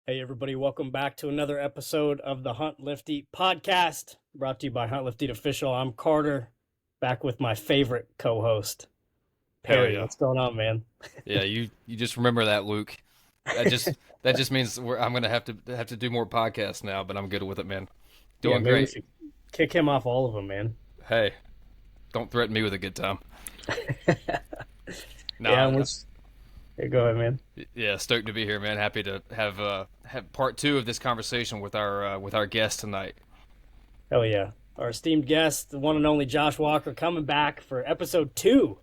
Hey, everybody, welcome back to another episode of the Hunt Lift Eat podcast, brought to you by Hunt Lift Eat Official. I'm Carter, back with my favorite co host, Hell Perry. yeah. What's going on, man? Yeah, you just remember that, Luke. That just means I'm gonna have to do more podcasts now, but I'm good with it, man. Yeah, Doing maybe we great. should kick him off all of them, man. Hey, don't threaten me with a good time. Yeah, Nah, here, go ahead, man. yeah, stoked to be here, man. Happy to have part two of this conversation with our guest tonight. Hell yeah. Our esteemed guest, the one and only Josh Walker, coming back for episode 2.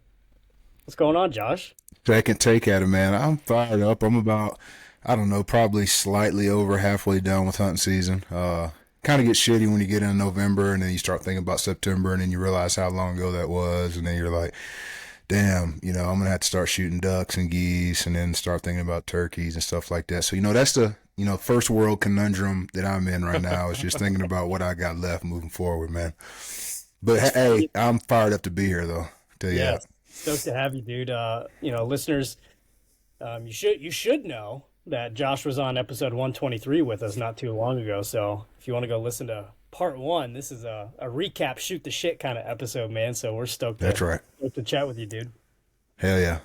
What's going on, Josh? Second take at it, man. I'm fired up. I'm about, I don't know, probably slightly over halfway done with hunting season. Kind of gets shitty when you get in November and then you start thinking about September and then you realize how long ago that was. And then you're like, damn, I'm going to have to start shooting ducks and geese and then start thinking about turkeys and stuff like that. So, that's the, first world conundrum that I'm in right now is just thinking about what I got left moving forward, man. But It's hey, funny. I'm fired up to be here, though. Tell you Yeah, that. stoked to have you, dude. Listeners, you should know that Josh was on episode 123 with us not too long ago. So if you want to go listen to part one, this is a recap, shoot the shit kind of episode, man. So we're That's right. stoked to chat with you, dude. Hell yeah.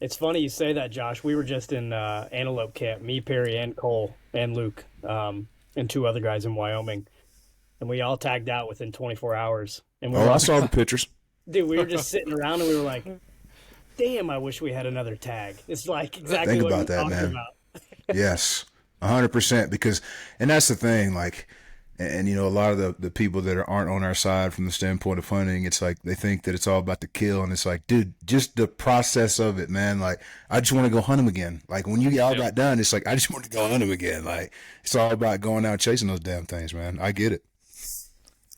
It's funny you say that, Josh. We were just in antelope camp, me, Perry, and Cole, and Luke, and two other guys in Wyoming, and we all tagged out within 24 hours. And we Oh, were I all, saw the pictures. dude, we were just sitting around, and we were like, "Damn, I wish we had another tag." It's like exactly Think what you're about that, talking man. about. Yes, 100%. Because, and that's the thing, like, and a lot of the people that aren't on our side from the standpoint of hunting, it's like they think that it's all about the kill, and it's like, dude, just the process of it, man. Like, I just want to go hunt them again. Like when you all Yep. got done, it's like I just want to go hunt them again. Like it's all about going out chasing those damn things, man. I get it.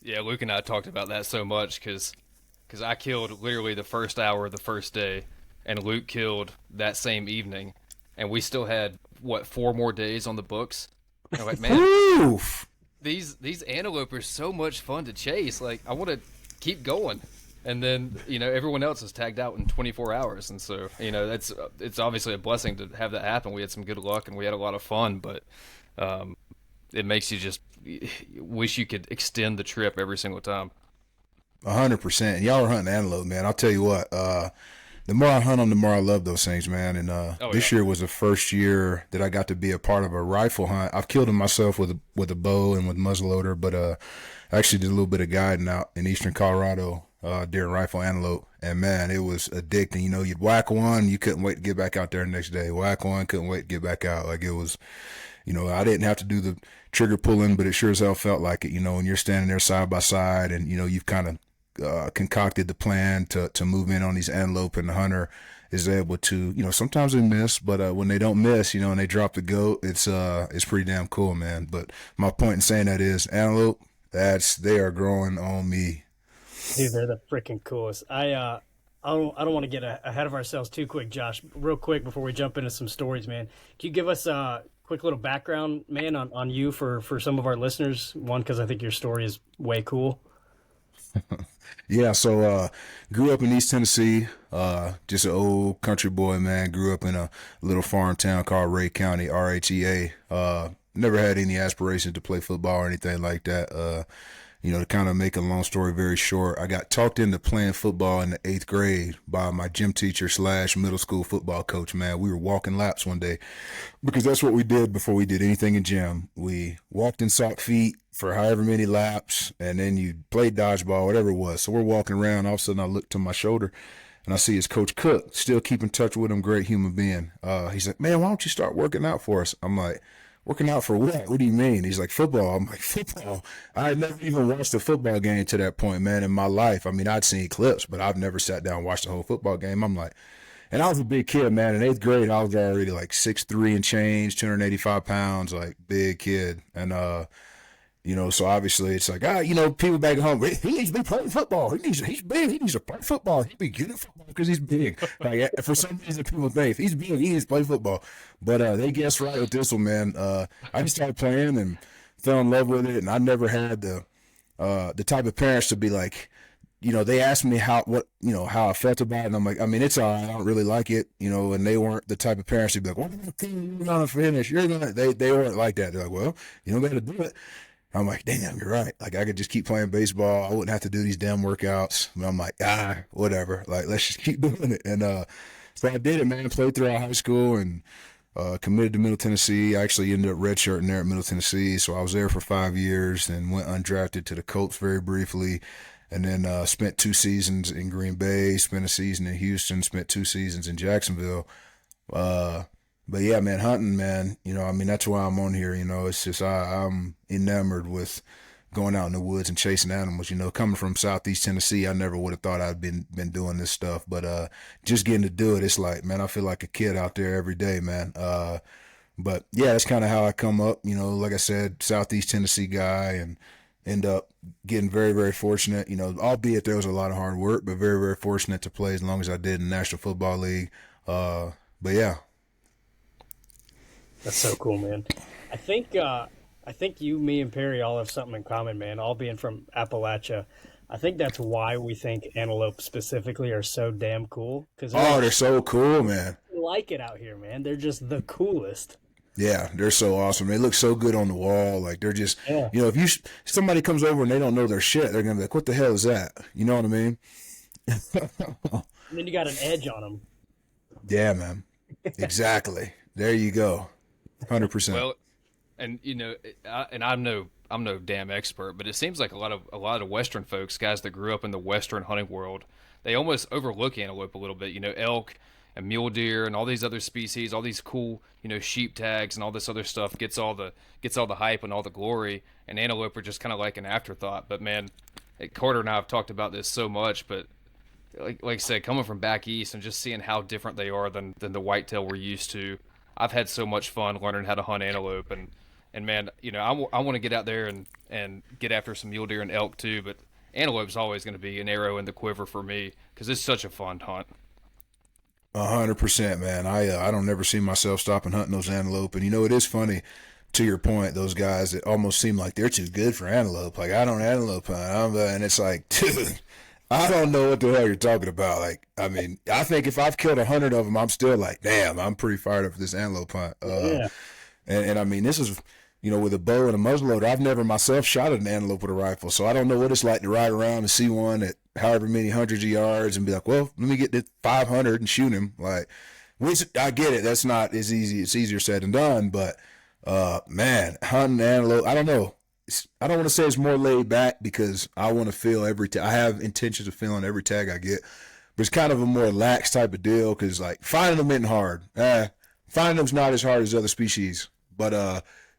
Yeah, Luke and I talked about that so much because I killed literally the first hour of the first day, and Luke killed that same evening, and we still had what 4 more days on the books. And I'm like, man, Oof. these antelope are so much fun to chase. Like I want to keep going. And then everyone else is tagged out in 24 hours, and so that's it's obviously a blessing to have that happen. We had some good luck and we had a lot of fun, but um, it makes you just wish you could extend the trip every single time. 100%. Y'all are hunting antelope, man. I'll tell you what. The more I hunt them, the more I love those things, man. And Oh yeah, this year was the first year that I got to be a part of a rifle hunt. I've killed them myself with a bow and with muzzleloader, but I actually did a little bit of guiding out in eastern Colorado during rifle antelope. And man, it was addicting. You'd whack one, you couldn't wait to get back out there the next day. Whack one, couldn't wait to get back out. Like it was, I didn't have to do the trigger pulling, but it sure as hell felt like it. When you're standing there side by side, and you've kind of concocted the plan to move in on these antelope, and the hunter is able to, sometimes they miss, but when they don't miss, and they drop the goat, it's pretty damn cool, man. But my point in saying that is antelope, they are growing on me. Dude, they're the freaking coolest. I don't want to get ahead of ourselves too quick, Josh. Real quick before we jump into some stories, man. Can you give us a quick little background, man, on you for some of our listeners? One, because I think your story is way cool. Yeah, so grew up in East Tennessee, just an old country boy, man. Grew up in a little farm town called Ray County, RHEA. Never had any aspirations to play football or anything like that. To kind of make a long story very short, I got talked into playing football in the eighth grade by my gym teacher slash middle school football coach, man. We were walking laps one day because that's what we did before we did anything in gym. We walked in sock feet for however many laps, and then you played dodgeball, whatever it was. So we're walking around. All of a sudden, I look to my shoulder, and I see his coach Cook. Still keep in touch with him, great human being. He's like, "Man, why don't you start working out for us?" I'm like, "Working out for what? What do you mean?" He's like, "Football." I'm like, "Football?" I had never even watched a football game to that point, man, in my life. I mean, I'd seen clips, but I've never sat down and watched a whole football game. I'm like, and I was a big kid, man. In eighth grade, I was already like 6'3" and change, 285 pounds, like big kid. And so obviously it's like, people back home, he needs to be playing football. He's big. He needs to play football. He'd be good at football because he's big. Like for some reason, people think if he's big, he needs to play football. But they guessed right with this one, man. I just started playing and fell in love with it, and I never had the type of parents to be like, they asked me how I felt about it, and I'm like, I mean, it's all right. I don't really like it, and they weren't the type of parents who'd be like, well, you're gonna finish. They weren't like that. They're like, well, you don't got to do it. I'm like, damn, you're right. Like, I could just keep playing baseball. I wouldn't have to do these damn workouts. But I'm like, whatever. Like, let's just keep doing it. And so I did it, man. Played throughout high school and committed to Middle Tennessee. I actually ended up redshirting there at Middle Tennessee. So I was there for 5 years and went undrafted to the Colts very briefly. And then spent 2 seasons in Green Bay, spent a season in Houston, spent 2 seasons in Jacksonville. But yeah, man, hunting, man, I mean, that's why I'm on here. It's just I'm enamored with going out in the woods and chasing animals. Coming from Southeast Tennessee, I never would have thought I'd been doing this stuff. But just getting to do it, it's like, man, I feel like a kid out there every day, man. But yeah, that's kind of how I come up. Like I said, Southeast Tennessee guy, and end up getting very, very fortunate. Albeit there was a lot of hard work, but very, very fortunate to play as long as I did in the National Football League. But yeah. That's so cool, man. I think you, me, and Perry all have something in common, man. All being from Appalachia, I think that's why we think antelope specifically are so damn cool. Because they're so cool, man. Like it out here, man. They're just the coolest. Yeah, they're so awesome. They look so good on the wall. Like, they're just, Yeah. if somebody comes over and they don't know their shit, they're gonna be like, "What the hell is that?" You know what I mean? And then you got an edge on them. Yeah, man. Exactly. There you go. 100%. Well, and I'm no damn expert, but it seems like a lot of Western folks, guys that grew up in the Western hunting world, they almost overlook antelope a little bit. Elk and mule deer and all these other species, all these cool, sheep tags and all this other stuff gets all the hype and all the glory, and antelope are just kind of like an afterthought. But man, Carter and I have talked about this so much, but like I said, coming from back east and just seeing how different they are than the whitetail we're used to, I've had so much fun learning how to hunt antelope, and man, I want to get out there and get after some mule deer and elk too, but antelope's always going to be an arrow in the quiver for me because it's such a fun hunt. 100%, man. I don't ever see myself stopping hunting those antelope, and it is funny. To your point, those guys that almost seem like they're too good for antelope. Like, I don't antelope hunt, and it's like, dude, I don't know what the hell you're talking about. Like, I mean, I think if I've killed 100 of them, I'm still like, damn, I'm pretty fired up for this antelope hunt. Yeah. And I mean, this is, with a bow and a muzzleloader. I've never myself shot at an antelope with a rifle, so I don't know what it's like to ride around and see one at however many hundreds of yards and be like, well, let me get to 500 and shoot him. Like, which I get it. That's not as easy. It's easier said than done. But, man, hunting antelope, I don't know. I don't want to say it's more laid back because I want to feel every I have intentions of feeling every tag I get, but it's kind of a more lax type of deal because, like, finding them isn't hard. Finding them's not as hard as other species, but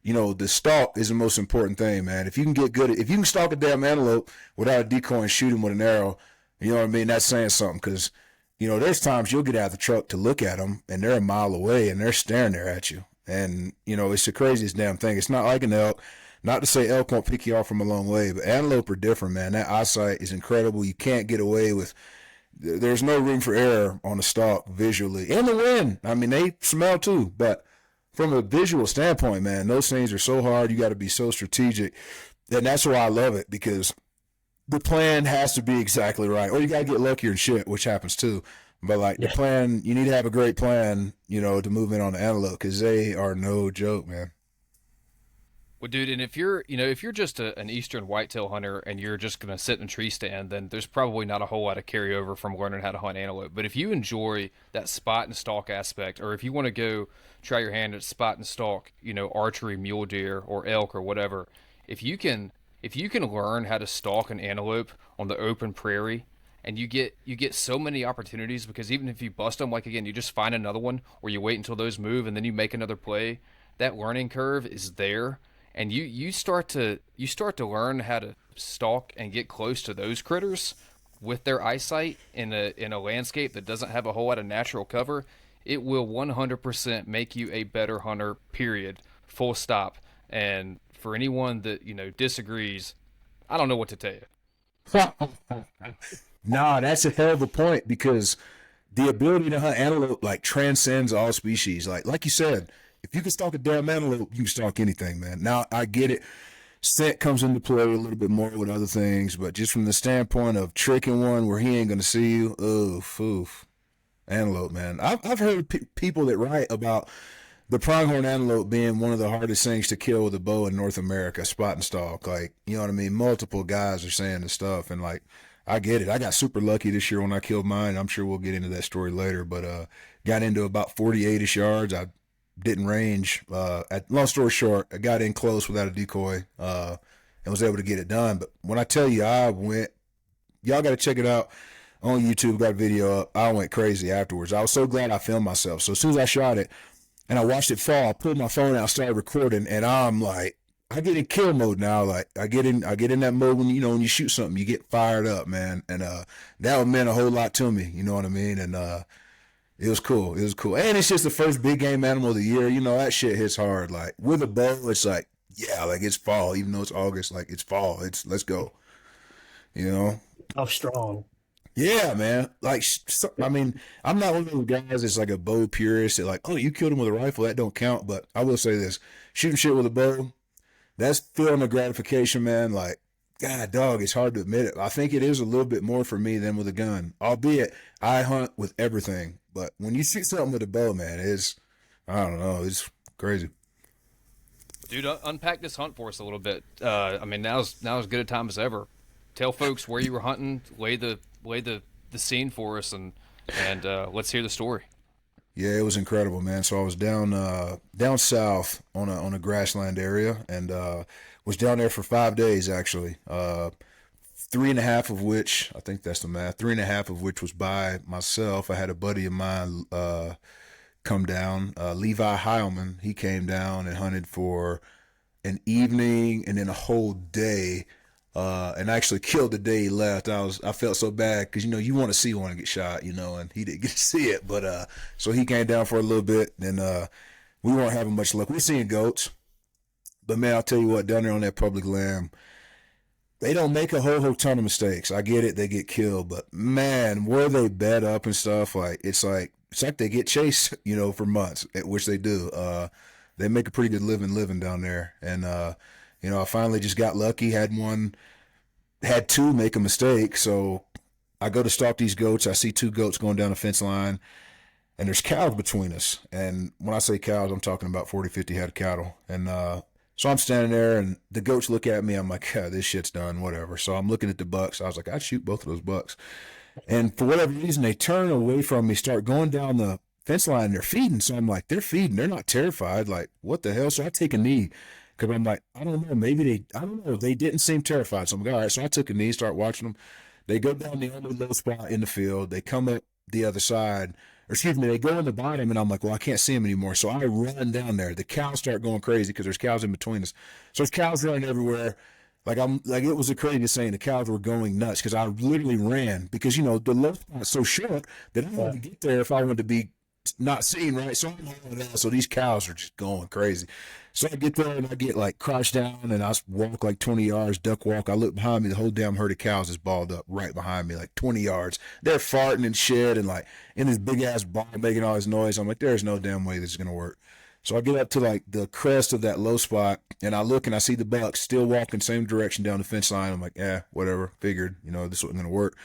the stalk is the most important thing, man. If you can get good if you can stalk a damn antelope without a decoy and shoot him with an arrow, you know what I mean? That's saying something because, there's times you'll get out of the truck to look at them and they're a mile away and they're staring there at you. And, it's the craziest damn thing. It's not like an elk. Not to say elk won't pick you off from a long way, but antelope are different, man. That eyesight is incredible. You can't get away with. There's no room for error on the stalk visually. And the wind. I mean, they smell too, but from a visual standpoint, man, those things are so hard. You got to be so strategic, and that's why I love it because the plan has to be exactly right. Or you got to get luckier and shit, which happens too. But like the plan, you need to have a great plan, to move in on the antelope because they are no joke, man. Well, dude, and if you're just an eastern whitetail hunter and you're just gonna sit in a tree stand, then there's probably not a whole lot of carryover from learning how to hunt antelope. But if you enjoy that spot and stalk aspect, or if you want to go try your hand at spot and stalk, archery, mule deer, or elk, or whatever, if you can learn how to stalk an antelope on the open prairie, and you get so many opportunities because even if you bust them, like again, you just find another one, or you wait until those move and then you make another play. That learning curve is there. And you start to learn how to stalk and get close to those critters with their eyesight in a landscape that doesn't have a whole lot of natural cover. It will 100% make you a better hunter. Period. Full stop. And for anyone that disagrees, I don't know what to tell you. Nah, that's a hell of a point because the ability to hunt antelope like transcends all species. Like you said. If you can stalk a damn antelope, you can stalk anything, man. Now, I get it. scent comes into play a little bit more with other things, but just from the standpoint of tricking one where he ain't gonna see you, oof. Antelope, man. I've heard people that write about the pronghorn antelope being one of the hardest things to kill with a bow in North America, spot and stalk. Like, you know what I mean? Multiple guys are saying this stuff, and like, I get it. I got super lucky this year when I killed mine. I'm sure we'll get into that story later, but got into about 48ish yards. I didn't range. Long story short, I got in close without a decoy and was able to get it done. But when I tell you, y'all got to check it out on YouTube. Got a video up. I went crazy afterwards. I was so glad I filmed myself. So as soon as I shot it and I watched it fall, I pulled my phone out, started recording, and I'm like, I get in kill mode now. Like I get in that mode when when you shoot something, you get fired up, man. And that meant a whole lot to me. You know what I mean? And it was cool. It was cool. And it's just the first big game animal of the year. That shit hits hard. Like with a bow, it's like, yeah, like it's fall, even though it's August, like it's fall. Let's go. How strong. Yeah, man. Like, I mean, I'm not one of those guys that's like a bow purist that like, oh, you killed him with a rifle, that don't count. But I will say this, shooting shit with a bow, that's feeling of gratification, man. Like, God, dog, it's hard to admit it. I think it is a little bit more for me than with a gun, albeit I hunt with everything. But when you shoot something with a bow, man, I don't know, it's crazy. Dude, unpack this hunt for us a little bit. I mean, now's as good a time as ever. Tell folks where you were hunting, lay the scene for us, and let's hear the story. Yeah, it was incredible, man. So I was down south on a grassland area, and was down there for 5 days actually. 3.5 of which, I think that's the math. 3.5 of which was by myself. I had a buddy of mine come down, Levi Heilman. He came down and hunted for an evening and then a whole day. And actually killed the day he left. I felt so bad because you want to see one get shot, and he didn't get to see it. But so he came down for a little bit, and we weren't having much luck. We're seeing goats, but man, I'll tell you what, down there on that public land, they don't make a whole ton of mistakes. I get it, they get killed, but man, where they bed up and stuff, it's like they get chased, for months, which they do. They make a pretty good living down there, and I finally just got lucky, had two make a mistake. So I go to stalk these goats. I see two goats going down the fence line, and there's cows between us. And when I say cows, I'm talking about 40, 50 head of cattle. And so I'm standing there, and the goats look at me. I'm like, yeah, this shit's done, whatever. So I'm looking at the bucks. I was like, I'd shoot both of those bucks. And for whatever reason, they turn away from me, start going down the fence line, and they're feeding. So I'm like, they're feeding. They're not terrified. Like, what the hell? So I take a knee. Because I'm like, I don't know, I don't know. They didn't seem terrified. So I'm like, all right. So I took a knee, start watching them. They go down the only little spot in the field. They come up the other side. Or excuse me, they go in the bottom, and I'm like, well, I can't see them anymore. So I run down there. The cows start going crazy because there's cows in between us. So there's cows running everywhere. It was the craziest thing. The cows were going nuts because I literally ran because, the low spot's so short that I had to get there if I wanted to be not seen, right? So I'm hauling out. So these cows are just going crazy. So I get there and I get like crouched down and I walk like 20 yards, duck walk. I look behind me, the whole damn herd of cows is balled up right behind me, like 20 yards. They're farting and shit and like in this big ass ball making all this noise. I'm like, there's no damn way this is gonna work. So I get up to like the crest of that low spot and I look and I see the bucks still walking same direction down the fence line. I'm like, whatever, figured, this wasn't gonna work.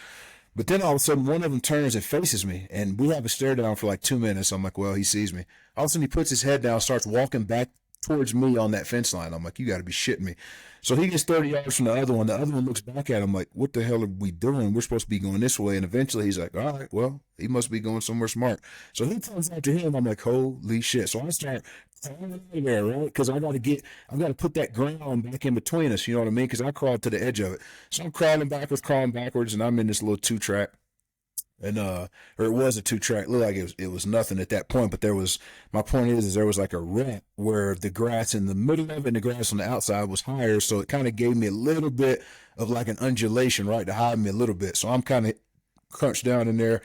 But then all of a sudden, one of them turns and faces me, and we have a stare down for like 2 minutes. I'm like, well, he sees me. All of a sudden, he puts his head down, starts walking back towards me on that fence line. I'm like, you got to be shitting me. So he gets 30 yards from the other one. The other one looks back at him like, what the hell are we doing? We're supposed to be going this way. And eventually, he's like, all right, well, he must be going somewhere smart. So he comes after him. I'm like, holy shit. So I start crawling out of there, right? Because I got to put that ground back in between us. You know what I mean? Because I crawled to the edge of it. So I'm crawling backwards, and I'm in this little 2-track. And or it was a 2-track. Looked like it was nothing at that point, but my point is there was like a rut where the grass in the middle of it and the grass on the outside was higher, so it kind of gave me a little bit of like an undulation, right, to hide me a little bit. So I'm kind of crunched down in there,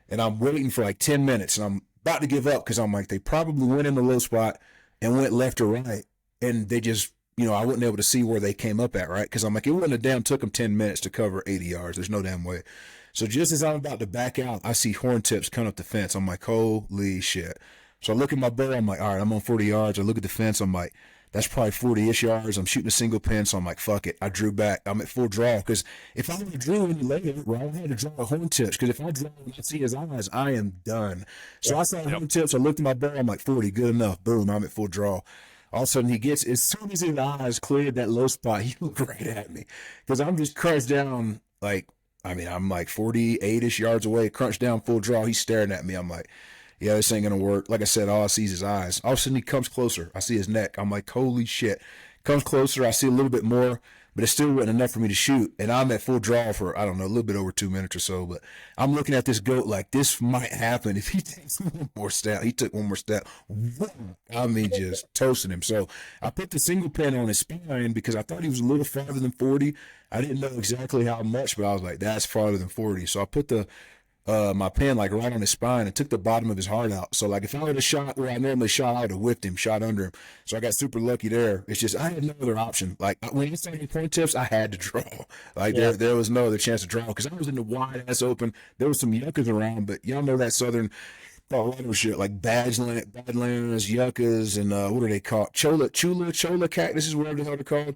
and I'm waiting for like 10 minutes, and I'm about to give up because I'm like, they probably went in the low spot and went left or right, and they just, I wasn't able to see where they came up at, right? Because I'm like, it wouldn't have damn took them 10 minutes to cover 80 yards. There's no damn way. So just as I'm about to back out, I see horn tips coming up the fence. I'm like, holy shit. So I look at my bow. I'm like, all right, I'm on 40 yards. I look at the fence. I'm like, That's probably 40-ish yards. I'm shooting a single pin, so I'm like, fuck it. I drew back. I'm at full draw because if I would have drew any later, well, I had to draw a horn tips because if I draw and I see his eyes, I am done. So I saw horn tips. I looked at my barrel. I'm like, 40, good enough. Boom, I'm at full draw. All of a sudden, he gets, as soon as his eyes cleared that low spot, he looked right at me because I'm just crunched down like, I mean, I'm like 48-ish yards away, crunched down full draw. He's staring at me. I'm like, yeah, this ain't going to work. Like I said, all I see is his eyes. All of a sudden, he comes closer. I see his neck. I'm like, holy shit. Comes closer. I see a little bit more, but it still wasn't enough for me to shoot. And I'm at full draw for, I don't know, a little bit over 2 minutes or so. But I'm looking at this goat like this might happen if he takes one more step. He took one more step. I mean, just toasting him. So I put the single pin on his spine because I thought he was a little farther than 40. I didn't know exactly how much, but I was like, that's farther than 40. So I put the my pin like right on his spine and took the bottom of his heart out. So like if I would have shot where I normally shot, I would have whipped him, shot under him. So I got super lucky there. It's just I had no other option. Like when he started point tips, I had to draw. Like there was no other chance to draw because I was in the wide ass open. There was some yuccas around, but y'all know that southern Colorado shit like badlands, yuccas, and what are they called? Cholla cactuses, whatever the hell they're called.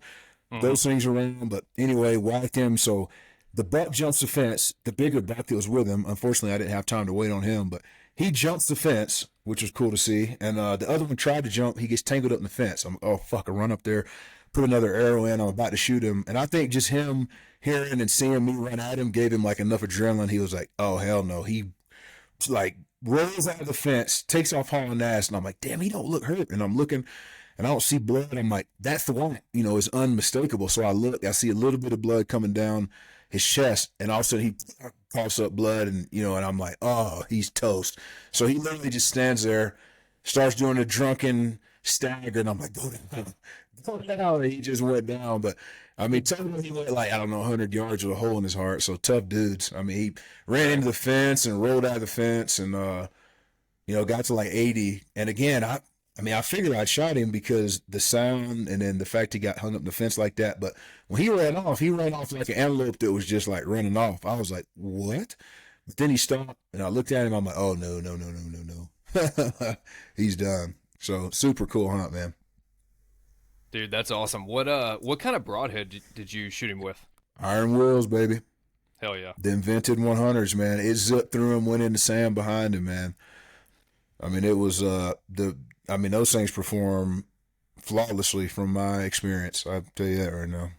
Those things around. But anyway, whacked him. So the buck jumps the fence. The bigger buck that was with him, unfortunately, I didn't have time to wait on him, but he jumps the fence, which was cool to see. And the other one tried to jump. He gets tangled up in the fence. I'm, oh, fuck, I run up there, put another arrow in. I'm about to shoot him. And I think just him hearing and seeing me run at him gave him like enough adrenaline. He was like, oh, hell no. He like rolls out of the fence, takes off hauling ass. And I'm like, damn, he don't look hurt. And I'm looking and I don't see blood. I'm like, that's the one, you know, it's unmistakable. So I look, I see a little bit of blood coming down his chest, and all of a sudden he coughs up blood, and you know, and I'm like, oh, he's toast. So he literally just stands there, starts doing a drunken stagger, and I'm like, go down. And he just went down. But I mean, technically he went like, I don't know, 100 yards with a hole in his heart. So tough dudes. I mean, he ran into the fence and rolled out of the fence, and you know, got to like 80. And again, I mean, I figured I'd shot him because the sound and then the fact he got hung up in the fence like that. But when he ran off like an antelope that was just like running off. I was like, what? But then he stopped and I looked at him. I'm like, oh, no. He's done. So super cool hunt, man. Dude, that's awesome. What kind of broadhead did you shoot him with? Iron Wills, baby. Hell yeah. The invented 100s, man. It zipped through him, went in the sand behind him, man. I mean, it was those things perform flawlessly from my experience. I'll tell you that right now.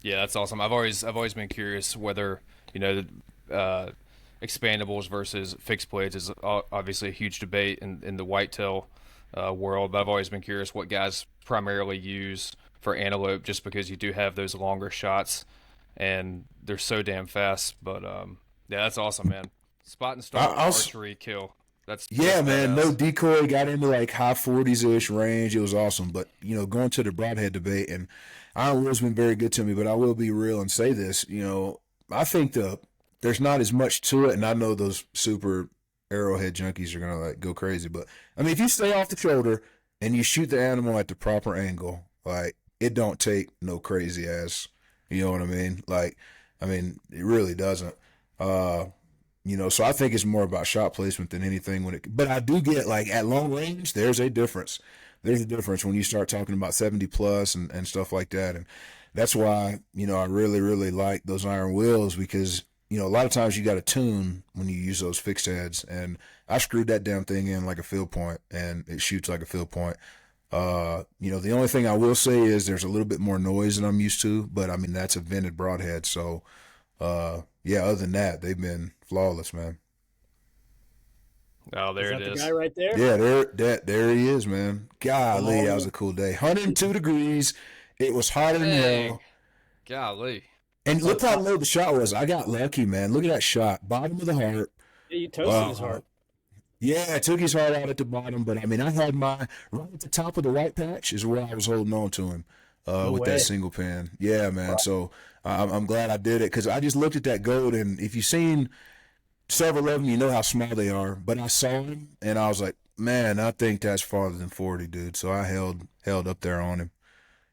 Yeah, that's awesome. I've always been curious whether, you know, expandables versus fixed blades is obviously a huge debate in the whitetail world. But I've always been curious what guys primarily use for antelope, just because you do have those longer shots and they're so damn fast. But yeah, that's awesome, man. Spot and start archery kill. That's man. badass. No decoy, got into like high 40s-ish range. It was awesome. But, you know, going to the broadhead debate, and Iron Will's been very good to me, but I will be real and say this, you know, I think there's not as much to it, and I know those super arrowhead junkies are going to like go crazy, but I mean, if you stay off the shoulder and you shoot the animal at the proper angle, like it don't take no crazy ass, you know what I mean? Like, I mean, it really doesn't. You know, so I think it's more about shot placement than anything but I do get like at long range, there's a difference. There's a difference when you start talking about 70 plus and stuff like that. And that's why, you know, I really, really like those Iron Wills because, you know, a lot of times you got to tune when you use those fixed heads. And I screwed that damn thing in like a field point and it shoots like a field point. You know, the only thing I will say is there's a little bit more noise than I'm used to, but I mean, that's a vented broadhead. So, yeah, other than that, they've been flawless, man. Oh, there Is it that is. the guy right there? Yeah, there he is, man. Golly, that was a cool day. 102 degrees. It was hot in hell. Golly. And look how low the shot was. I got lucky, man. Look at that shot. Bottom of the heart. Yeah, you toasted his heart. Yeah, I took his heart out at the bottom, but I mean, I had my right at the top of the white patch is where I was holding on to him with that single pin. Yeah, man. Wow. So I'm glad I did it because I just looked at that goat, and if you've seen several of them, you know how small they are. But I saw him, and I was like, man, I think that's farther than 40, dude. So I held up there on him.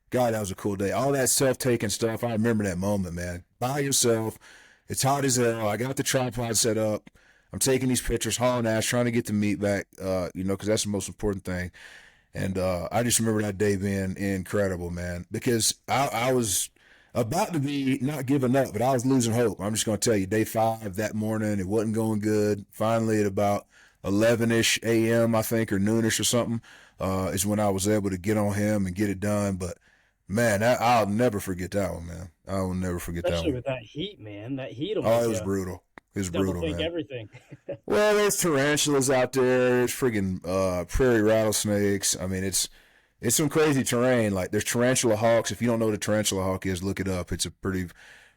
God, that was a cool day. All that self-taking stuff, I remember that moment, man. By yourself, it's hot as hell. I got the tripod set up. I'm taking these pictures, hauling ass, trying to get the meat back, you know, because that's the most important thing. And I just remember that day being incredible, man, because I was about to be not giving up, but I was losing hope. I'm just going to tell you, day 5 that morning, it wasn't going good. Finally, at about 11-ish a.m., I think, or noonish or something, is when I was able to get on him and get it done. But man, I'll never forget that one, man. I will never forget that Especially one. with that heat, man. That heat will Oh, make it was you brutal. It was double brutal, think man. everything. Well, there's tarantulas out there. There's friggin' prairie rattlesnakes. I mean, it's some crazy terrain. Like there's tarantula hawks. If you don't know what a tarantula hawk is, look it up. It's a pretty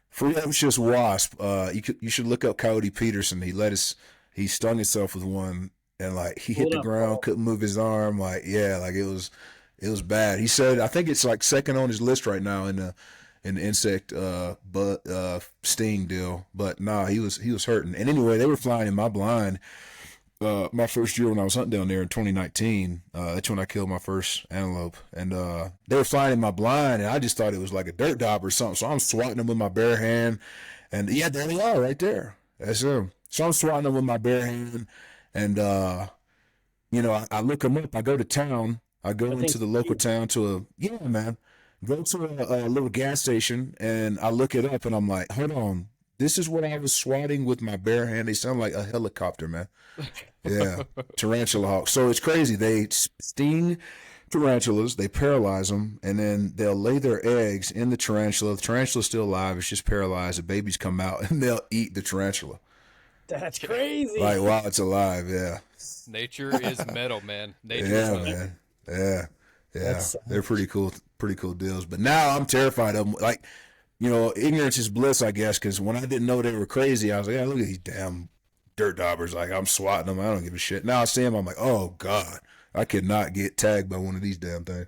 ferocious wasp. You should look up Coyote Peterson. He stung himself with one, and like he hit Hold the up, ground, Paul. couldn't move his arm. Like yeah, like it was bad. He said I think it's like second on his list right now in the insect sting deal. But nah, he was hurting. And anyway, they were flying in my blind. My first year when I was hunting down there in 2019, that's when I killed my first antelope. And they were flying in my blind, and I just thought it was like a dirt dog or something. So I'm swatting them with my bare hand, and yeah, there they are, right there. That's them. So I'm swatting them with my bare hand, and I look them up. I go to town. I go I think into the local town to go to a little gas station, and I look it up, and I'm like, hold on. This is what I was swatting with my bare hand. They sound like a helicopter, man. Yeah, tarantula hawks. So it's crazy. They sting tarantulas, they paralyze them, and then they'll lay their eggs in the tarantula. The tarantula's still alive. It's just paralyzed. The babies come out, and they'll eat the tarantula. that's crazy. Like while it's alive, yeah. Nature is metal, man. Nature is Yeah, metal. man. Yeah. Yeah. That's They're pretty cool deals. But now I'm terrified of them. Like, ignorance is bliss, I guess, because when I didn't know they were crazy, I was like, yeah, look at these damn dirt daubers. Like, I'm swatting them. I don't give a shit. Now I see them, I'm like, oh, God, I could not get tagged by one of these damn things.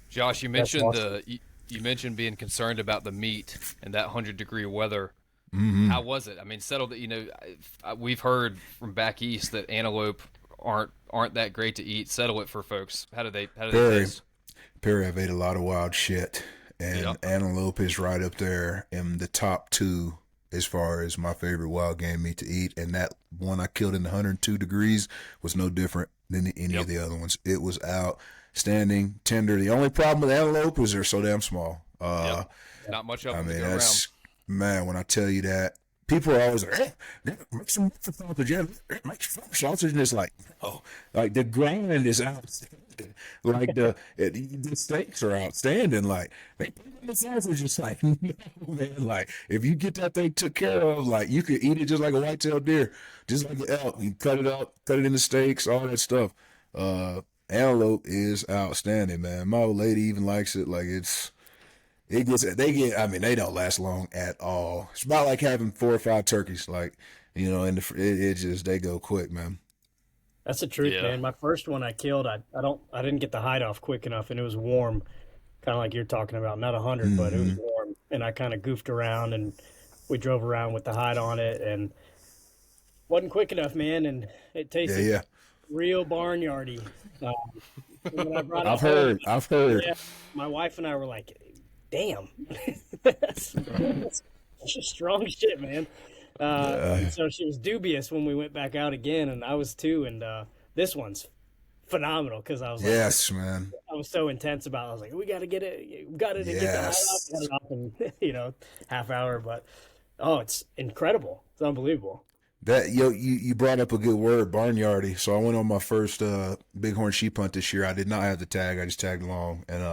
Josh, you That's mentioned awesome. you mentioned being concerned about the meat and that 100-degree weather. Mm-hmm. How was it? I mean, settled that we've heard from back east that antelope aren't that great to eat. Settle it for folks. How do they Perry, taste? Perry, I've ate a lot of wild shit, and Yeah. antelope is right up there in the top 2 as far as my favorite wild game meat to eat. And that one I killed in the 102 degrees was no different than any of Yep. the other ones. It was outstanding, tender. The only problem with antelope is they're so damn small. Yep. Not much of I them to mean, go around. that's man. When I tell you that, people are always like, make some sausage, make some sausage, and it's like, oh, like the grind is outstanding. Like the steaks are outstanding. Like the sausage is like, no, man. Like if you get that thing took care of, like you could eat it just like a white-tailed deer, just like an elk. You cut it up, cut it into steaks, all that stuff. Antelope is outstanding, man. My old lady even likes it. Like I mean, they don't last long at all. It's about like having 4 or 5 turkeys, like, and it just, they go quick, man. That's the truth, Yeah. man. My first one I killed, I didn't get the hide off quick enough, and it was warm, kind of like you're talking about. Not 100, but it was Hmm. warm, and I kind of goofed around, and we drove around with the hide on it, and wasn't quick enough, man. And it Yeah, tasted yeah. real barnyardy. Um, when I brought it I've home, heard, I've heard. yeah, my wife and I were like, "Damn, that's just strong shit, man." And so she was dubious when we went back out again, and I was too. And this one's phenomenal because I was like, Yes, man. I was so intense about it. I was like, we got to get it, we got it, and get the high up, Yes. got it off in half hour. But oh, it's incredible. It's unbelievable. That you brought up a good word, barnyardy. So I went on my first bighorn sheep hunt this year. I did not have the tag. I just tagged along, and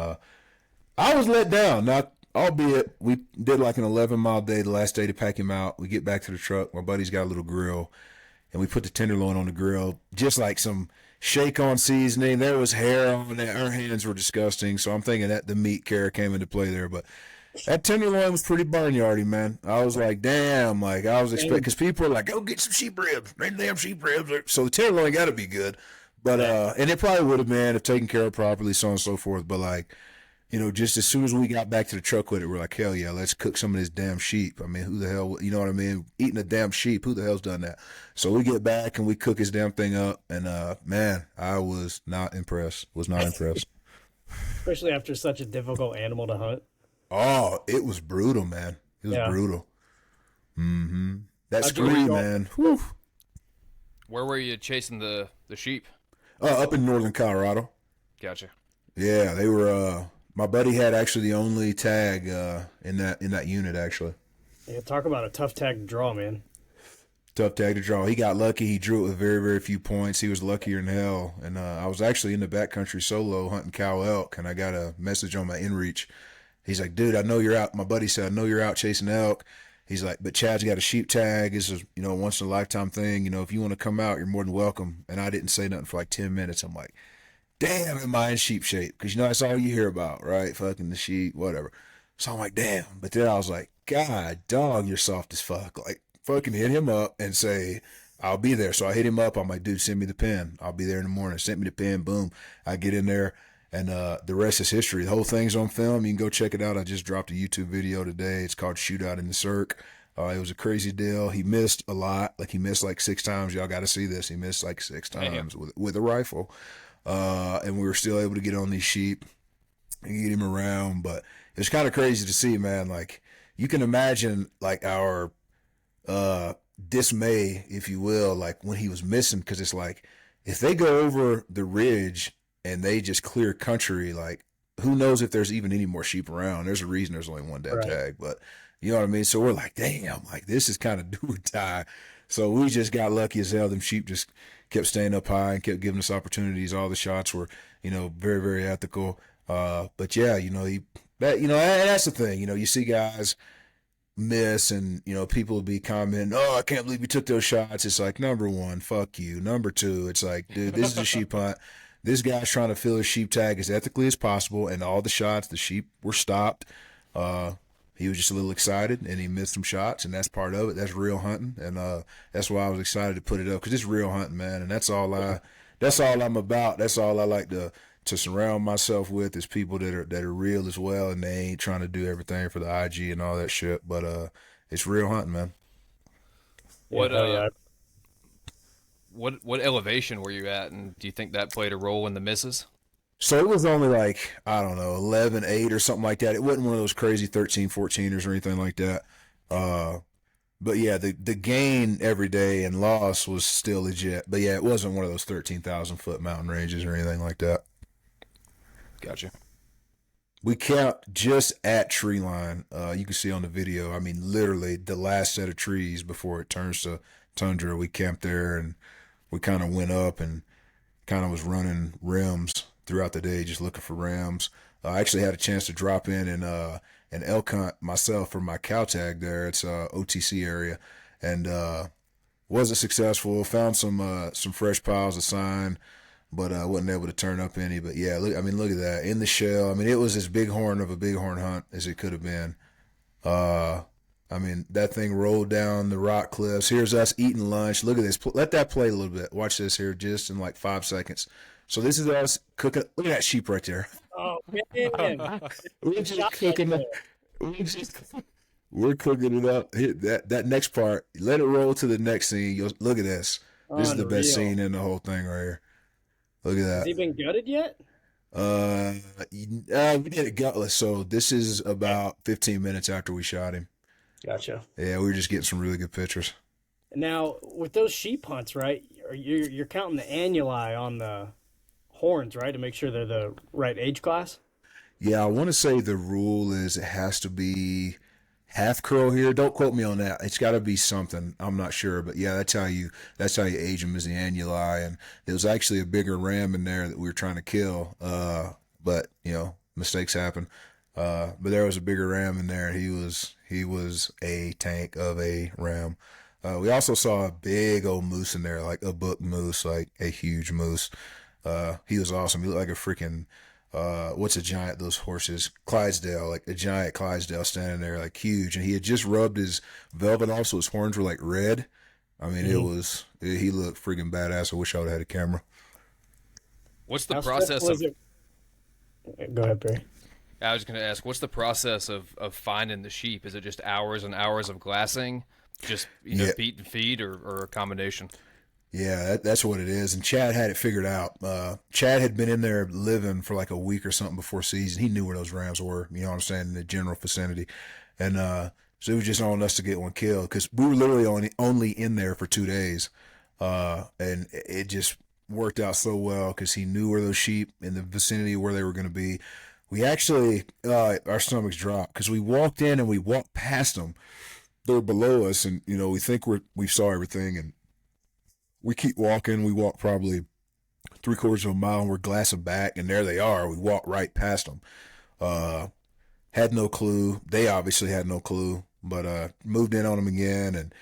I was let down. Not albeit we did like an 11-mile day. The last day to pack him out. We get back to the truck. My buddy's got a little grill, and we put the tenderloin on the grill, just like some shake on seasoning. There was hair on it. Our hands were disgusting. So I'm thinking that the meat care came into play there, but. That tenderloin was pretty barnyardy, man. I was like, damn, like I was expecting, because people are like, go get some sheep ribs, make damn sheep ribs. So the tenderloin got to be good, but and it probably would have been if taken care of properly, so on and so forth. But like, just as soon as we got back to the truck with it, we're like, hell yeah, let's cook some of this damn sheep. I mean, who the hell, you know what I mean? Eating a damn sheep, who the hell's done that? So we get back and we cook his damn thing up, and man, I was not impressed. Was not impressed. Especially after such a difficult animal to hunt. Oh, it was brutal, man. It was Yeah. brutal. Mm-hmm. That How'd you scree, go? man. Whew. Where were you chasing the sheep? Up in northern Colorado. Gotcha. Yeah, they were. My buddy had actually the only tag in that unit actually. Yeah, talk about a tough tag to draw, man. Tough tag to draw. He got lucky. He drew it with very, very few points. He was luckier than hell. And I was actually in the backcountry solo hunting cow elk, and I got a message on my inReach. He's like, dude, I know you're out. My buddy said, I know you're out chasing elk. He's like, but Chad's got a sheep tag. This is, once in a lifetime thing. If you want to come out, you're more than welcome. And I didn't say nothing for like 10 minutes. I'm like, damn, am I in sheep shape? Because, that's all you hear about, right? Fucking the sheep, whatever. So I'm like, damn. But then I was like, God, dog, you're soft as fuck. Like, fucking hit him up and say, I'll be there. So I hit him up. I'm like, dude, send me the pin. I'll be there in the morning. Sent me the pin. Boom. I get in there. And the rest is history. The whole thing's on film. You can go check it out. I just dropped a YouTube video today. It's called Shootout in the Cirque. It was a crazy deal. He missed a lot. Like, he missed like 6 times. Y'all got to see this. He missed like 6 times with a rifle. And we were still able to get on these sheep and get him around. But it's kind of crazy to see, man. Like, you can imagine like our dismay, if you will, like when he was missing, because it's like, if they go over the ridge and they just clear country, like, who knows if there's even any more sheep around. There's a reason there's only one dead tag, but you know what I mean? So we're like, damn, like, this is kind of do or die. So we just got lucky as hell. Them sheep just kept staying up high and kept giving us opportunities. All the shots were, very, very ethical. But yeah, that's the thing. You see guys miss, and people will be commenting, oh, I can't believe you took those shots. It's like, number one, fuck you. Number two, it's like, dude, this is a sheep hunt. This guy's trying to fill his sheep tag as ethically as possible, and all the shots, the sheep were stopped. He was just a little excited, and he missed some shots, and that's part of it. That's real hunting, and that's why I was excited to put it up, because it's real hunting, man, and that's all I'm about. That's all I like to surround myself with, is people that are real as well, and they ain't trying to do everything for the IG and all that shit. But it's real hunting, man. What elevation were you at, and do you think that played a role in the misses? So it was only like, I don't know, 11-8 or something like that. It wasn't one of those crazy 13-14ers or anything like that. But yeah, the gain every day and loss was still legit. But yeah, it wasn't one of those 13,000 foot mountain ranges or anything like that. Gotcha. We camped just at tree line. You can see on the video, I mean, literally the last set of trees before it turns to tundra. We camped there, and we kind of went up and kind of was running rims throughout the day, just looking for rams. I actually had a chance to drop in and an elk hunt myself for my cow tag there. It's OTC area, and wasn't successful. Found some fresh piles of sign, but wasn't able to turn up any. But yeah, look at that in the shell. I mean, it was as bighorn of a bighorn hunt as it could have been. I mean, that thing rolled down the rock cliffs. Here's us eating lunch. Look at this. Let that play a little bit. Watch this here, just in like 5 seconds. So this is us cooking. Look at that sheep right there. Oh man, We're just cooking. We're cooking it up. Here, that next part. Let it roll to the next scene. Look at this. This is the best scene in the whole thing right here. Look at that. Has he been gutted yet? We did it gutless. So this is about 15 minutes after we shot him. Gotcha. Yeah, we were just getting some really good pictures. Now, with those sheep hunts, right, you're counting the annuli on the horns, right, to make sure they're the right age class? Yeah, I want to say the rule is it has to be half curl here. Don't quote me on that. It's got to be something. I'm not sure, but yeah, that's how you age them, is the annuli. And there was actually a bigger ram in there that we were trying to kill, but mistakes happen. But there was a bigger ram in there. He was a tank of a ram. We also saw a big old moose in there, like a buck moose, like a huge moose. He was awesome. He looked like a freaking, what's a giant, those horses? Clydesdale, like a giant Clydesdale standing there, like huge. And he had just rubbed his velvet off, so his horns were like red. I mean, he looked freaking badass. I wish I would have had a camera. What's the process of... Go ahead, Barry. I was going to ask, what's the process of finding the sheep? Is it just hours and hours of glassing? Just, beat and feed, or a combination? Yeah, that's what it is. And Chad had it figured out. Chad had been in there living for like a week or something before season. He knew where those rams were, you know what I'm saying, in the general vicinity. And so it was just on us to get one killed, because we were literally only in there for 2 days. And it just worked out so well because he knew where those sheep in the vicinity of where they were going to be. We actually, our stomachs dropped because we walked in and we walked past them. They were below us, and we think we saw everything, and we keep walking. We walk probably 3/4 of a mile, and we're glassing back, and there they are. We walked right past them. Uh, had no clue. They obviously had no clue, but moved in on them again, and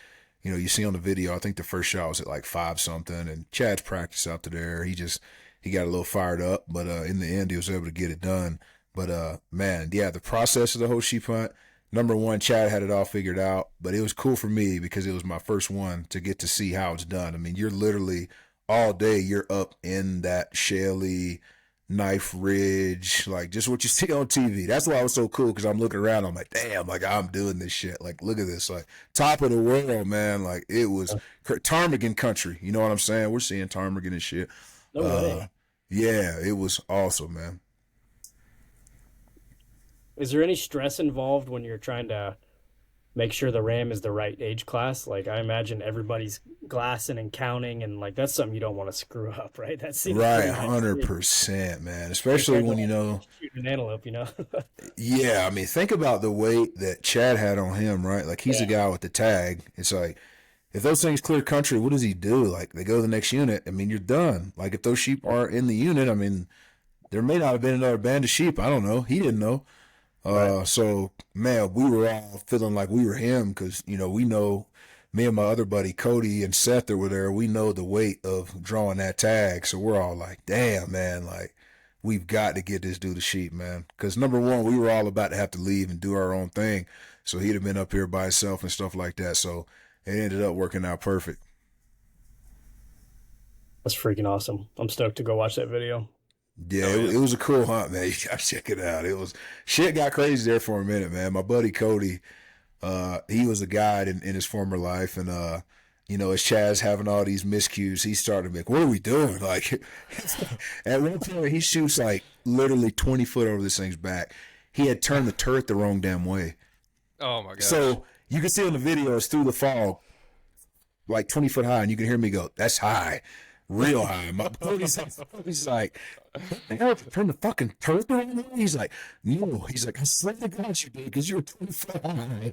you see on the video, I think the first shot was at like 5 something, and Chad's practice out to there. He got a little fired up, but in the end, he was able to get it done. But man, yeah, the process of the whole sheep hunt. Number one, Chad had it all figured out, but it was cool for me because it was my first one to get to see how it's done. I mean, you're literally all day, you're up in that shaly knife ridge, like just what you see on TV. That's why it was so cool because I'm looking around, I'm like, damn, like I'm doing this shit. Like, look at this, like top of the world, man. Like it was ptarmigan country. You know what I'm saying? We're seeing ptarmigan and shit. No way. Yeah, it was awesome, man. Is there any stress involved when you're trying to make sure the ram is the right age class? Like I imagine everybody's glassing and counting, and like that's something you don't want to screw up, right? That seems Right, pretty high stakes 100%, man. Especially compared to when like shooting an antelope. yeah. I mean, think about the weight that Chad had on him, right? Like he's the Yeah, guy with the tag. It's like if those things clear country, what does he do? Like they go to the next unit. I mean, you're done. Like if those sheep aren't in the unit, I mean, there may not have been another band of sheep. I don't know. He didn't know. right. So man, we were all feeling like we were him because we know me and my other buddy Cody and Seth that were there. We know the weight of drawing that tag, so we're all like, damn, man, like we've got to get this dude a sheep, man. Because number one, we were all about to have to leave and do our own thing, so he'd have been up here by himself and stuff like that. So it ended up working out perfect. That's freaking awesome. I'm stoked to go watch that video. Yeah, Oh yeah. it was a cool hunt, man. You gotta check it out. It was shit got crazy there for a minute, man. My buddy Cody, he was a guide in his former life, and as Chad's having all these miscues, he started to be like, "What are we doing?" Like, at one point, he shoots like literally 20 foot over this thing's back. He had turned the turret the wrong damn way, Oh my gosh. so you can see on the video it's through the fog, like 20 foot high, and you can hear me go, "That's high." Real high. My Cody's like, what the hell? Turn the fucking turret the wrong way? He's like, no. He's like, I swear to God you did because you're 20 foot high.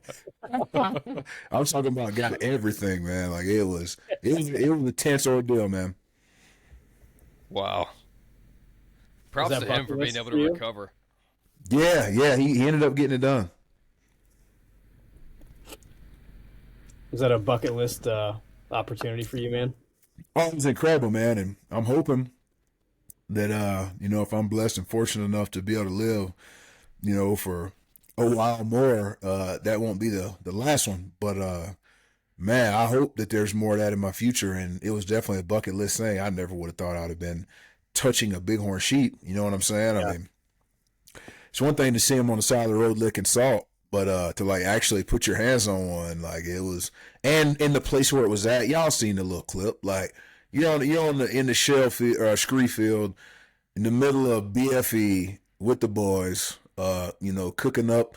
I'm talking about got everything, man. Like it was a tense ordeal, man. Wow. Was Props that to him bucket for being list able for to you? recover. Yeah. He ended up getting it done. Was that a bucket list opportunity for you, man? Oh, it was incredible, man. And I'm hoping that if I'm blessed and fortunate enough to be able to live, for a while more, that won't be the last one. But man, I hope that there's more of that in my future. And it was definitely a bucket list thing. I never would have thought I'd have been touching a bighorn sheep. You know what I'm saying? I Yeah. mean, it's one thing to see him on the side of the road licking salt, but to like actually put your hands on one, like it was, and in the place where it was at, y'all seen the little clip, like you're on the in the shell field or scree field in the middle of BFE with the boys, cooking up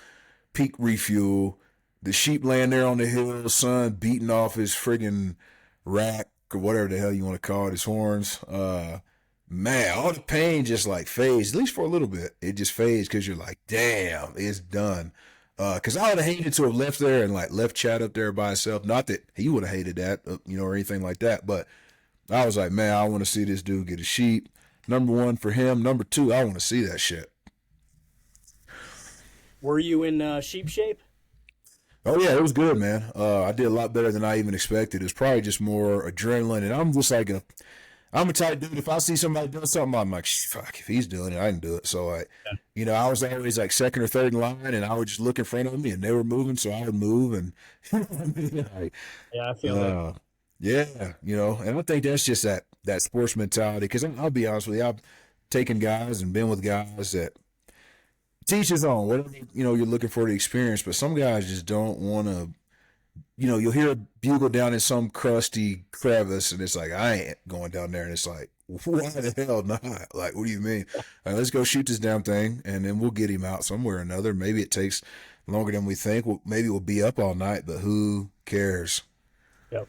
peak refuel. The sheep laying there on the hill, sun beating off his friggin' rack or whatever the hell you want to call it, his horns. Man, all the pain just like fades, at least for a little bit. It just fades because you're like, damn, it's done. Because I would have hated to have left there and like left Chad up there by himself. Not that he would have hated that, or anything like that. But I was like, man, I want to see this dude get a sheep. Number one for him. Number two, I want to see that shit. Were you in sheep shape? Oh yeah, it was good, man. I did a lot better than I even expected. It was probably just more adrenaline, and I'm just like I'm a type dude. If I see somebody doing something, I'm like, fuck. If he's doing it, I can do it. So I was always like second or third in line, and I would just look in front of me, and they were moving, so I would move, and like, Yeah, I feel that. uh, yeah, and I think that's just that sports mentality. Because I'll be honest with you, I've taken guys and been with guys that teach his own, whatever you're looking for the experience, but some guys just don't want to. You'll hear a bugle down in some crusty crevice, and it's like, I ain't going down there. And it's like, why the hell not? Like, what do you mean? Let's go shoot this damn thing, and then we'll get him out somewhere or another. Maybe it takes longer than we think. Maybe we'll be up all night, but who cares? Yep.